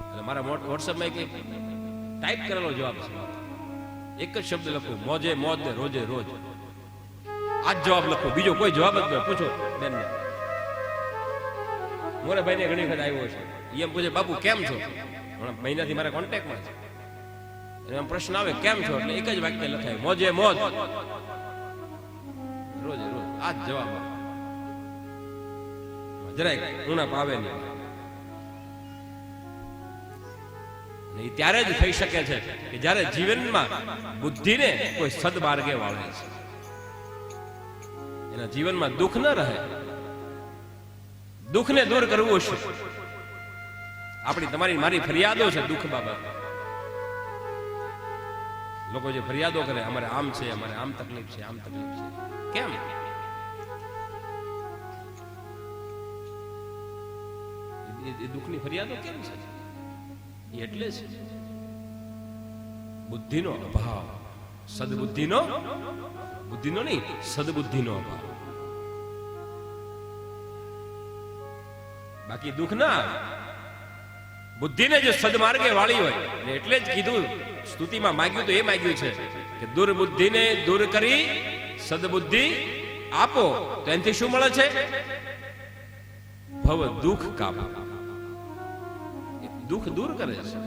એટલે મારા વોટ્સઅપમાં એક ટાઈપ કરેલો જવાબ છે. એક જ શબ્દ લખું, મોજે મોજ ને રોજે રોજ. આ જ જવાબ લખો, બીજો કોઈ જવાબ જ નહીં. પૂછો બેનને, મોરાભાઈને ઘણી વખત આવ્યો છે, એમ પૂછે બાપુ કેમ છો, મહિનાથી મારા કોન્ટેક્ટમાં છે, એમ પ્રશ્ન આવે કેમ છો, એટલે એક જ વાક્ય લખાય મોજે મોજ રોજે રોજ. આ જ જવાબ જરાય ઉણપ આવે નહીં. એ ત્યારે જ થઈ શકે છે કે જ્યારે જીવનમાં બુદ્ધિને કોઈ સદમાર્ગે વાળે છે, એના જીવનમાં દુઃખ ન રહે. દુઃખને દૂર કરવું છે. આપણી તમારી મારી ફરિયાદો છે દુઃખ બાબત. લોકો જે ફરિયાદો કરે, અમારે આમ છે, અમારે આમ તકલીફ છે, આમ તકલીફ છે, કેમ? એ દુઃખની ફરિયાદો કેમ છે? એટલે છે બુદ્ધિનો અભાવ, સદબુદ્ધિનો, બુદ્ધિનો નહીં સદબુદ્ધિનો અભાવ. બાકી દુઃખ ના, બુદ્ધિને જો સદમાર્ગે વાળી હોય, એટલે જ કીધું સ્તુતિમાં માગ્યું તો એ માગ્યું છે કે દુર્બુદ્ધિને દૂર કરી સદબુદ્ધિ આપો. તો એનાથી શું મળે છે? ભવ દુઃખ કાપો. દુઃખ દૂર કરે છે.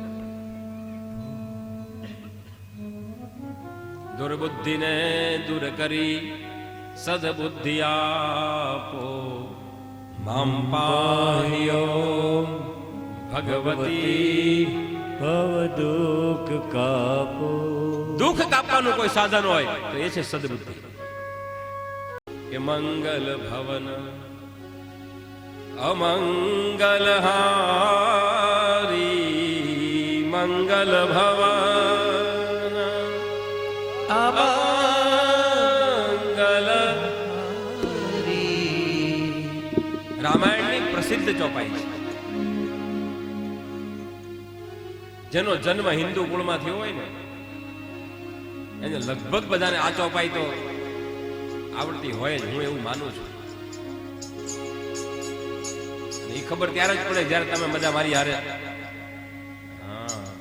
દુર્બુદ્ધિને દૂર કરી સદબુદ્ધિ આપો. મામ પાહ્યો ભગવતી ભવ દુઃખ કાપો. દુઃખ કાપવાનું કોઈ સાધન હોય તો એ છે સદબુદ્ધિ. કે મંગલ ભવન અમંગલ હારી મંગલ ભવન અમંગલ હારી. રામાયણની પ્રસિદ્ધ ચોપાઈ છે. જેનો જન્મ હિન્દુ કુળમાં થયો હોય ને એને લગભગ બધાને આ ચોપાઈ તો આવડતી હોય જ, હું એવું માનું છું. એ ખબર ત્યારે જ પડે જ્યારે તમે બધા મારી હારે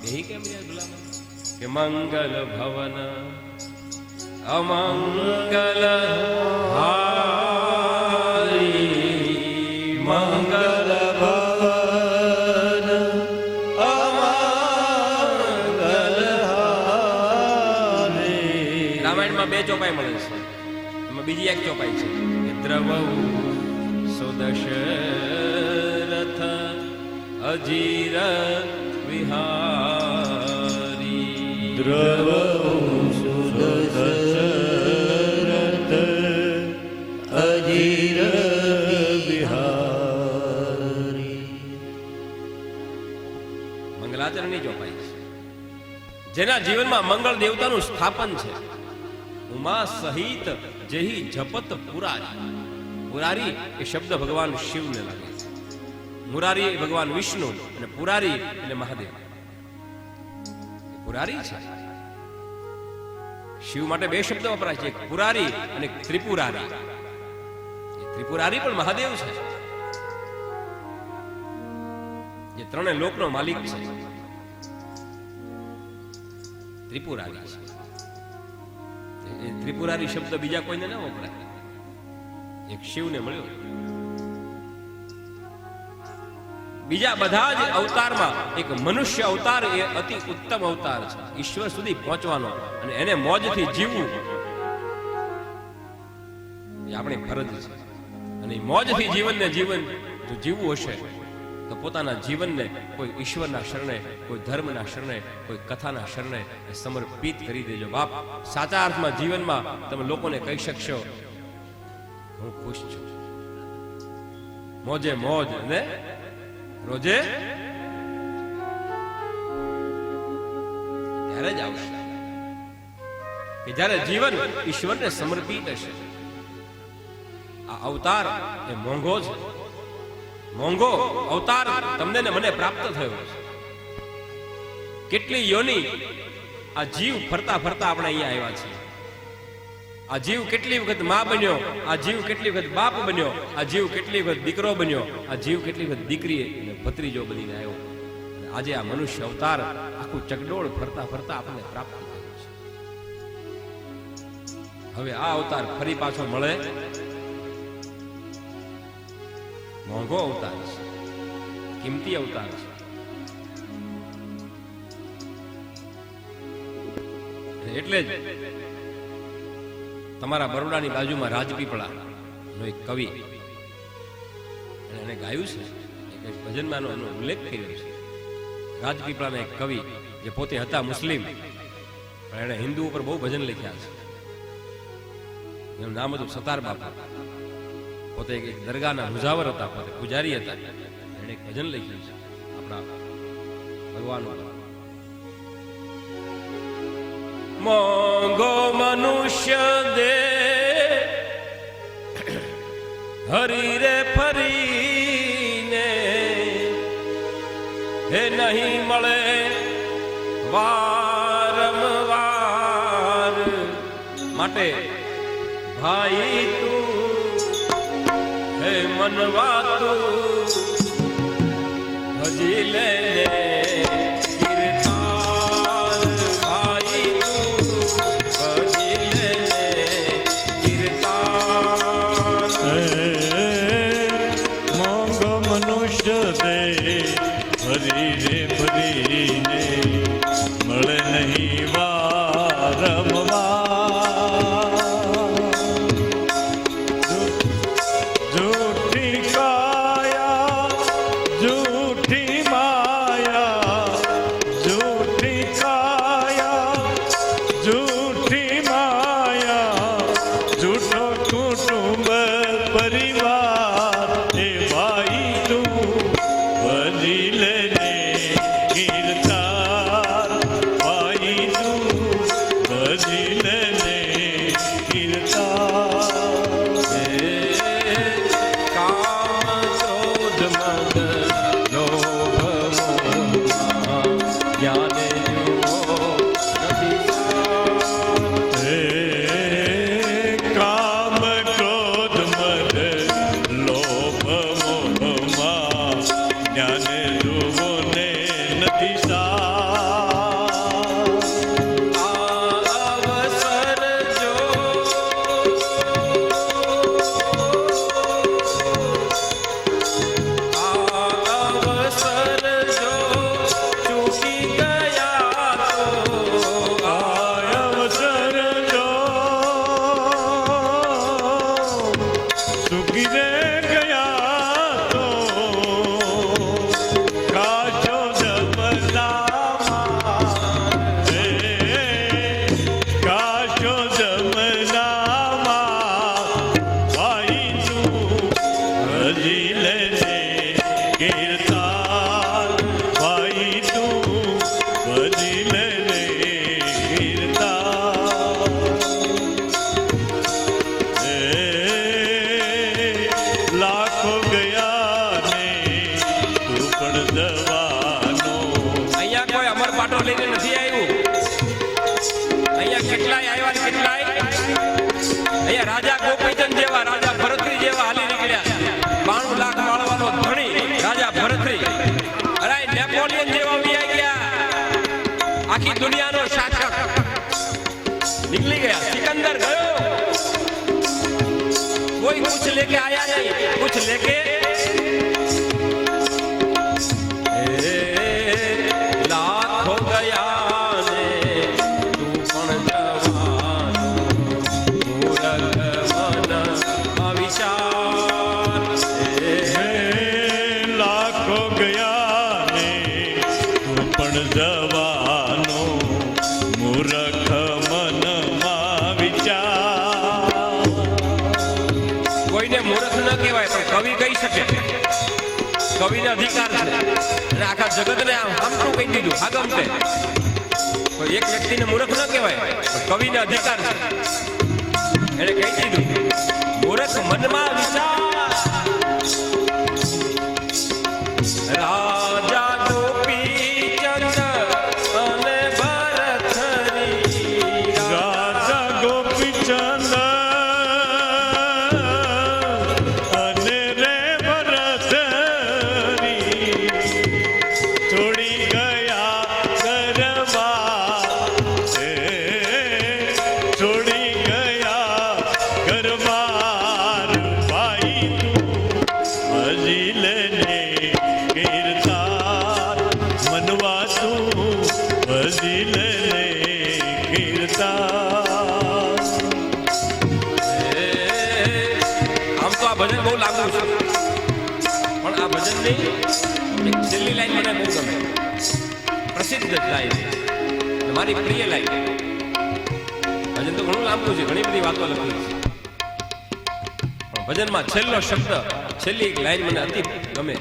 બેહી કેમ રહ્યા ભલામણ કે મંગલ ભવન અમંગલ હારી મંગલ ભવન અમંગલ હારી. રામાયણમાં બે ચોપાઈ મળે છે, એમાં બીજી એક ચોપાઈ છે કે દ્રવઉ સુદશરથ અજીર વિહારી. દ્રવઉ સુદશરથ અજીર વિહારી. મંગલાચરણની ચોપાઈ છે, જેના જીવનમાં મંગળ દેવતાનું સ્થાપન છે. ઉમા સહિત જેહી જપત પુરારી. પુરારી એ શબ્દ ભગવાન શિવને લાગે છે. મુરારી એ ભગવાન વિષ્ણુ અને પુરારી એટલે મહાદેવ. પુરારી છે. શિવ માટે બે શબ્દ વપરાય છે, એક પુરારી અને એક ત્રિપુરારી. ત્રિપુરારી પણ મહાદેવ છે, જે ત્રણે લોકનો માલિક છે. ત્રિપુરારી છે. એ ત્રિપુરારી શબ્દ બીજા કોઈને ના વપરાય, એક શિવને મળ્યો. બીજા બધા જ અવતારમાં એક મનુષ્ય અવતાર એ અતિ ઉત્તમ અવતાર છે, ઈશ્વર સુધી પહોંચવાનો અને એને મોજથી જીવવું એ આપણી ફરજ છે. અને મોજથી જીવન જો જીવવું હશે તો પોતાના જીવનને કોઈ ઈશ્વરના શરણે, કોઈ ધર્મના શરણે, કોઈ કથાના શરણે સમર્પિત કરી દેજો. બાપ, સાચા અર્થમાં જીવનમાં તમે લોકોને કહી શકશો હું ખુશ છું, મોજે મોજ ને રોજે, ત્યારે જ આવશે કે જ્યારે જીવન ઈશ્વરને સમર્પિત હશે. આ અવતાર એ મોંઘો છે, મોંઘો અવતાર તમને ને મને પ્રાપ્ત થયો છે. કેટલી યોની આ જીવ ફરતા ફરતા આપણે અહીંયા આવ્યા છીએ. આ જીવ કેટલી વખત માં બન્યો, આ જીવ કેટલી વખત બાપ બન્યો, આ જીવ કેટલી વખત દીકરો બન્યો, આ જીવ કેટલી વખત દીકરી અને ભત્રીજો બનીને આવ્યો. આજે આ મનુષ્ય અવતાર આખું ચકડોળ ફરતા ફરતા આપણને પ્રાપ્ત થયું છે. હવે આ અવતાર ફરી પાછો મળે, મોંઘો અવતાર છે, કિંમતી અવતાર છે. એટલે જ તમારા બરોડાની બાજુમાં રાજપીપળા નો એક કવિ એને ગાયું છે, એક ભજનમાં એનો ઉલ્લેખ કર્યો છે. રાજપીપળાના એક કવિ જે પોતે હતા મુસ્લિમ, પણ એને હિન્દુ ઉપર બહુ ભજન લખ્યા છે. એનું નામ હતું સતાર બાપા. પોતે એક દરગાહના મુજાવર હતા, પોતે પૂજારી હતા. એને એક ભજન લખ્યું છે આપણા ભગવાન ઉપર. મોંઘો મનુષ્ય દે હરી રે ફરીને, હે નહીં મળે વારંવાર. માટે ભાઈ તું હે મનવા તું હજી લે જૂઠી કાયા જૂઠી માયા लेके आया नहीं, कुछ लेके लाख हो गया ने तू पण जवान मूरख मन अविचार લાખો ગયા ને તું પણ જવાનો મૂરખ મનમાં વિચાર. કોઈને મૂર્ખ ન કહેવાય પણ કવિ કહી શકે, કવિને અધિકાર છે અને આખા જગતને આમતું કહી દીધું આગમતે. કોઈ એક વ્યક્તિને મૂર્ખ ન કહેવાય પણ કવિને અધિકાર છે, એને કહી દીધું મૂર્ખ મનમાં વિચાર. રાજા ગોપીચંદ અને ભરથરી, રાજા ગોપીચંદ અને રે ભરતરી છોડી ગયા ઘરમાં, છોડી ગયા ઘરમાં. ભાઈ તું હજી લેને કીર્તાર મનવા તું હજી લેને કીર્તાર. આમ તો આ ભજન બહુ લાંબુ છે પણ આ ભજનની એક છેલ્લી લાઈન મને બહુ ગમે, પ્રસિદ્ધ લાઈન, મારી પ્રિય લાઈન. ભજન તો ઘણું લાંબુ છે, ઘણી બધી વાતો લખી છે, પણ ભજનમાં છેલ્લો શબ્દ, છેલ્લી એક લાઈન મને અતિ ગમે.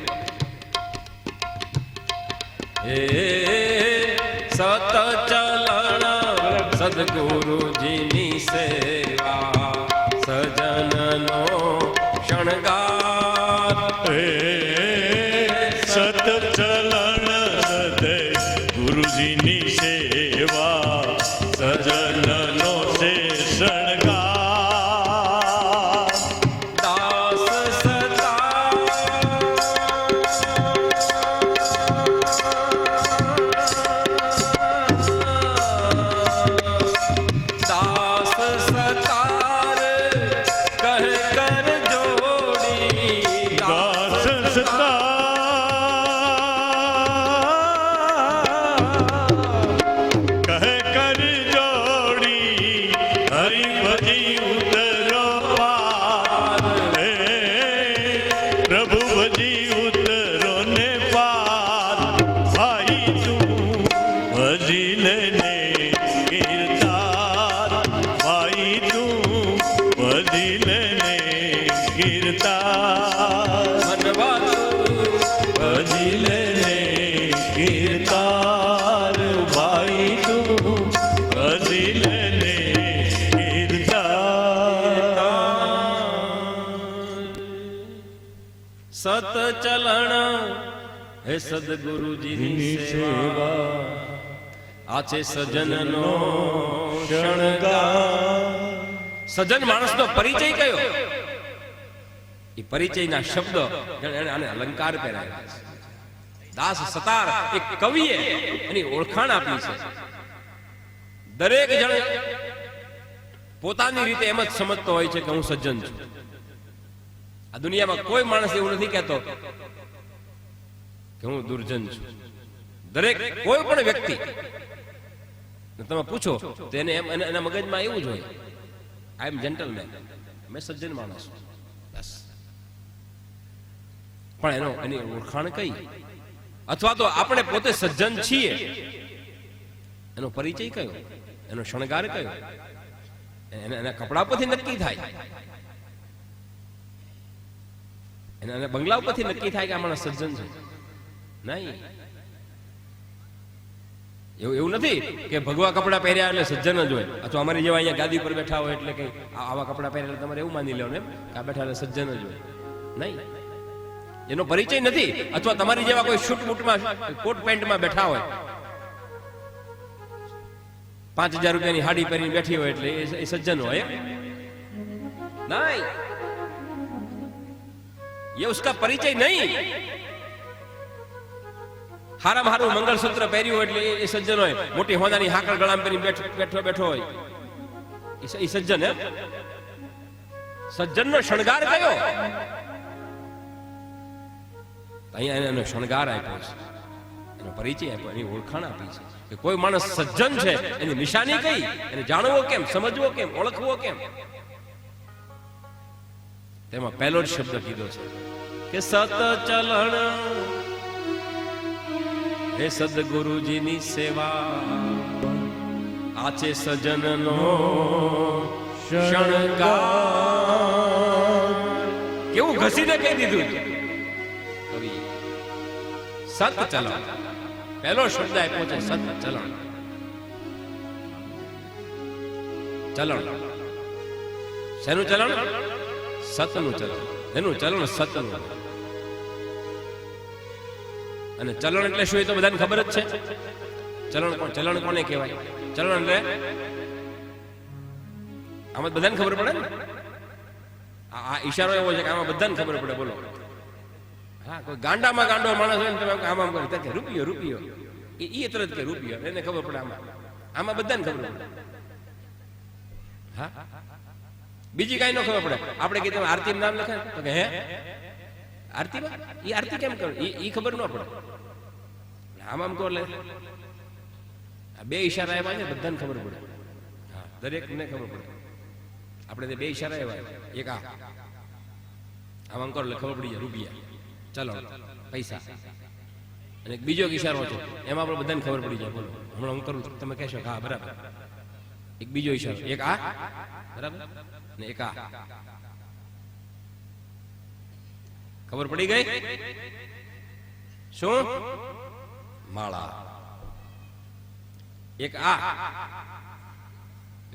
સત ચલણ સદગુરુજીની સેવા સજનનો શણગાર. સત ચલણ સદે ગુરુજીની સેવા સજનનો છે શણગાર. દાસ સતા દાસ સતાર કહે કર જોડી. દાસ સતા કહે કર જોડી હરિભજી ઉતરો પાર. હે પ્રભુ ભજી ઉતરો ને પાર. ભાઈ તું ભજી લેને કીર્તાર. ભાઈ તું ભજી લેને કીર્તાર. ભજી લેને કીર્તાર. ભાઈ તું ભજી લેને કીર્તાર. સત ચલણ હે સદગુરુજીની સેવા આ છે સજનનો શણગાર. સજન માણસનો પરિચય કયો? એ પરિચયના શબ્દ જેણે આને અલંકાર પહેરાવ્યા છે. દાસ સતાર એક કવિએ એની ઓળખાણ આપી છે. દરેક જણ પોતાની રીતે એમ જ સમજતો હોય છે કે હું સજ્જન છું. આ દુનિયામાં કોઈ માણસ એવું નથી કહેતો કે હું દુર્જન છું. દરેક કોઈ પણ વ્યક્તિ તમે પૂછો તો એને એના મગજમાં એવું જ હોય, આઈ એમ જેન્ટલમેન, મેં સજ્જન માણસ છું, બસ. પણ એની ઓળખાણ કઈ? અથવા તો આપણે પોતે સજ્જન છીએ એનો પરિચય કયો? એનો શણગાર કયો? એના કપડા પરથી નક્કી થાય, એના બંગલા પરથી નક્કી થાય કે આ માણસ સજ્જન છે? નહીં. એવું નથી કે ભગવા કપડા પહેર્યા એટલે સજ્જન જ હોય, અથવા અમારી જેવા અહીંયા ગાદી પર બેઠા હોય એટલે કઈ આવા કપડા પહેર્યા એટલે તમારે એવું માની લેવાનું એમ કે આ બેઠા એટલે સજ્જન જ હોય. નહીં, એનો પરિચય નથી. અથવા તમારી જેવા કોઈ શૂટ બૂટમાં કોટ પેન્ટમાં બેઠા હોય, 5000 રૂપિયાની હાડી પહેરીને બેઠી હોય એટલે એ સજ્જન હોય? નહીં, ये उसका परिचय नहीं. हाराम हारू मंगलसूत्र પહેર્યું એટલે એ સજ્જન હોય. મોટી હોનાની હાકળ ગળામાં પહેરી બેઠો હોય એ સજ્જન. હે સજ્જનનો શણગાર કયો? અહીંયા એનો શણગાર આપ્યો છે, એનો પરિચય આપ્યો, એની ઓળખાણ આપી છે કે કોઈ માણસ સજ્જન છે એની નિશાની કઈ, એને જાણવો કેમ, સમજવો કેમ, ઓળખવો કેમ? તેમાં પહેલો જ શબ્દ કીધો છે કે સત ચલણ, હે સદગુરુજીની સેવા, આ છે સજનનો શણગાર. કેવું ઘસીને કહી દીધું કવિ. સત ચલણ, પહેલો શબ્દ આપ્યો છે સત ચલણ. ચલણ શેનું ચલણ? સતનું ચલણ. એનું ચલણ સતનું. અને ચલણ એટલે શું એ તો બધાને ખબર જ છે. ચલણ કોને કહેવાય? ચલણ એટલે આમાં બધાને ખબર પડે ને. આ ઈશારો એવો છે કે આમાં બધાને ખબર પડે. બોલો, હા, કોઈ ગાંડામાં ગાંડો માણસ હોય ને તમે આમાં કે રૂપિયો રૂપિયો, એ તરત કે રૂપિયો, એને ખબર પડે. આમાં બધાને ખબર પડે. હા, બીજી કઈ ન ખબર પડે. આપણે કીધું આરતી નામ લખે તો કે હે આરતીમાં એ આરતી કેમ કરું એ ખબર ન પડે. આમ કહો એટલે બે ઈશારા આવ્યા છે બધાને ખબર પડે. હા, દરેકને ખબર પડે. આપણે બે ઈશારા આવ્યા, એક આમ કરો એટલે ખબર પડી જાય રૂપિયા, ચલો પૈસા. અને એક બીજો ઈશારો છે એમાં આપણે બધાને ખબર પડી જાય. બોલો, હમણાં હું કરું તમે કહેશો હા બરાબર. એક બીજો ઈશારો, એક આ બરાબર ને એક આ. ખબર પડી ગઈ? શું? માળા. એક આ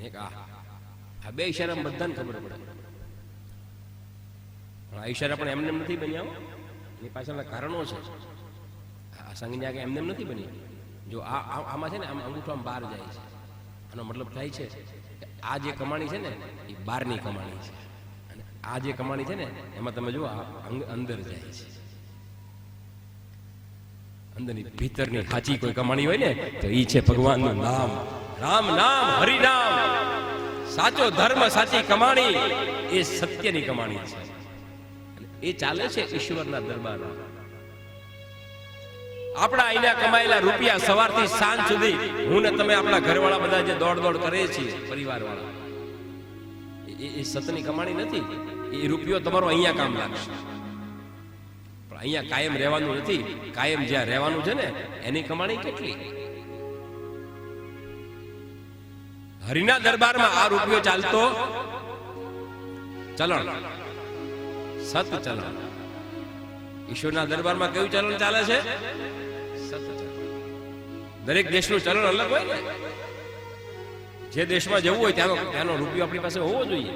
એક આ બે ઈશારા બધાને ખબર પડે. આ ઈશારા પણ એમને નથી બન્યા, એની પાછળના કારણો છે. આ સંજ્ઞા કે એમને નથી બની. જો આમાં છે ને આમ અંગૂઠો આમ બહાર જાય છે, આનો મતલબ થાય છે કે આ જે કમાણી છે ને એ બહારની કમાણી છે, અને આ જે કમાણી છે ને એમાં તમે જુઓ અંદર જાય છે. અંદરની ભીતરની સાચી કોઈ કમાણી હોય ને તો ઈ છે ભગવાનનું નામ, રામ નામ, હરિ નામ. સાચો ધર્મ, સાચી કમાણી એ સત્યની કમાણી છે. એ ચાલે છે ઈશ્વરના દરબારમાં. આપણા અહીંના કમાયેલા રૂપિયા સવારથી સાંજ સુધી હું ને તમે આપણા ઘરવાળા બધા જે દોડ દોડ કરે છીએ, પરિવારવાળા, એ સતની કમાણી નથી. એ રૂપિયો તમારો અહીંયા કામ લાગશે, પણ અહીંયા કાયમ રહેવાનું નથી. કાયમ જ્યાં રહેવાનું છે ને એની કમાણી કેટલી. હરિના દરબારમાં આ રૂપિયો ચાલતો ચલણ, સત ચલણ. ઈશ્વરના દરબારમાં કયું ચલણ ચાલે છે? સત ચલણ. દરેક દેશનું ચલણ અલગ હોય ને. જે દેશમાં જવું હોય ત્યાંનો રૂપિયો આપણી પાસે હોવો જોઈએ.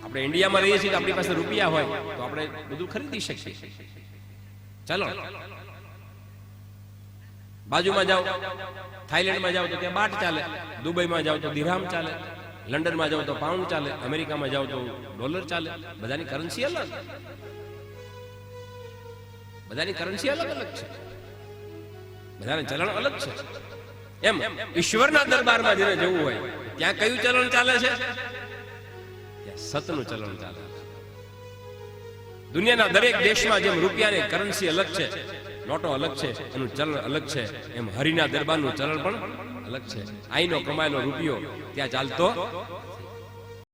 આપણે ઇન્ડિયામાં રહીએ છીએ તો આપણી પાસે રૂપિયા હોય તો આપણે બધું ખરીદી શકીએ. ચલણ. બાજુમાં જાઓ, થાઈલેન્ડમાં જાઓ તો ત્યાં બાટ ચાલે, દુબઈમાં જાઓ તો દિરહામ ચાલે, લંડનમાં જાઓ તો પાઉન્ડ ચાલે, અમેરિકામાં જાઓ તો ડોલર ચાલે. બધાની કરન્સી અલગ, બધાની કરન્સી અલગ અલગ છે, બધાને ચલણ અલગ છે. એમ ઈશ્વરના દરબારમાં જેને જવું હોય ત્યાં કયું ચલણ ચાલે છે? ત્યાં સતનું ચલણ ચાલે છે. દુનિયાના દરેક દેશમાં જેમ રૂપિયાની કરન્સી અલગ છે, નોટો અલગ છે, એનું ચલણ અલગ છે, એમ હરિના દરબારનું ચલણ પણ અલગ છે. અહીંનો કમાયેલો રૂપિયો ત્યાં ચાલતો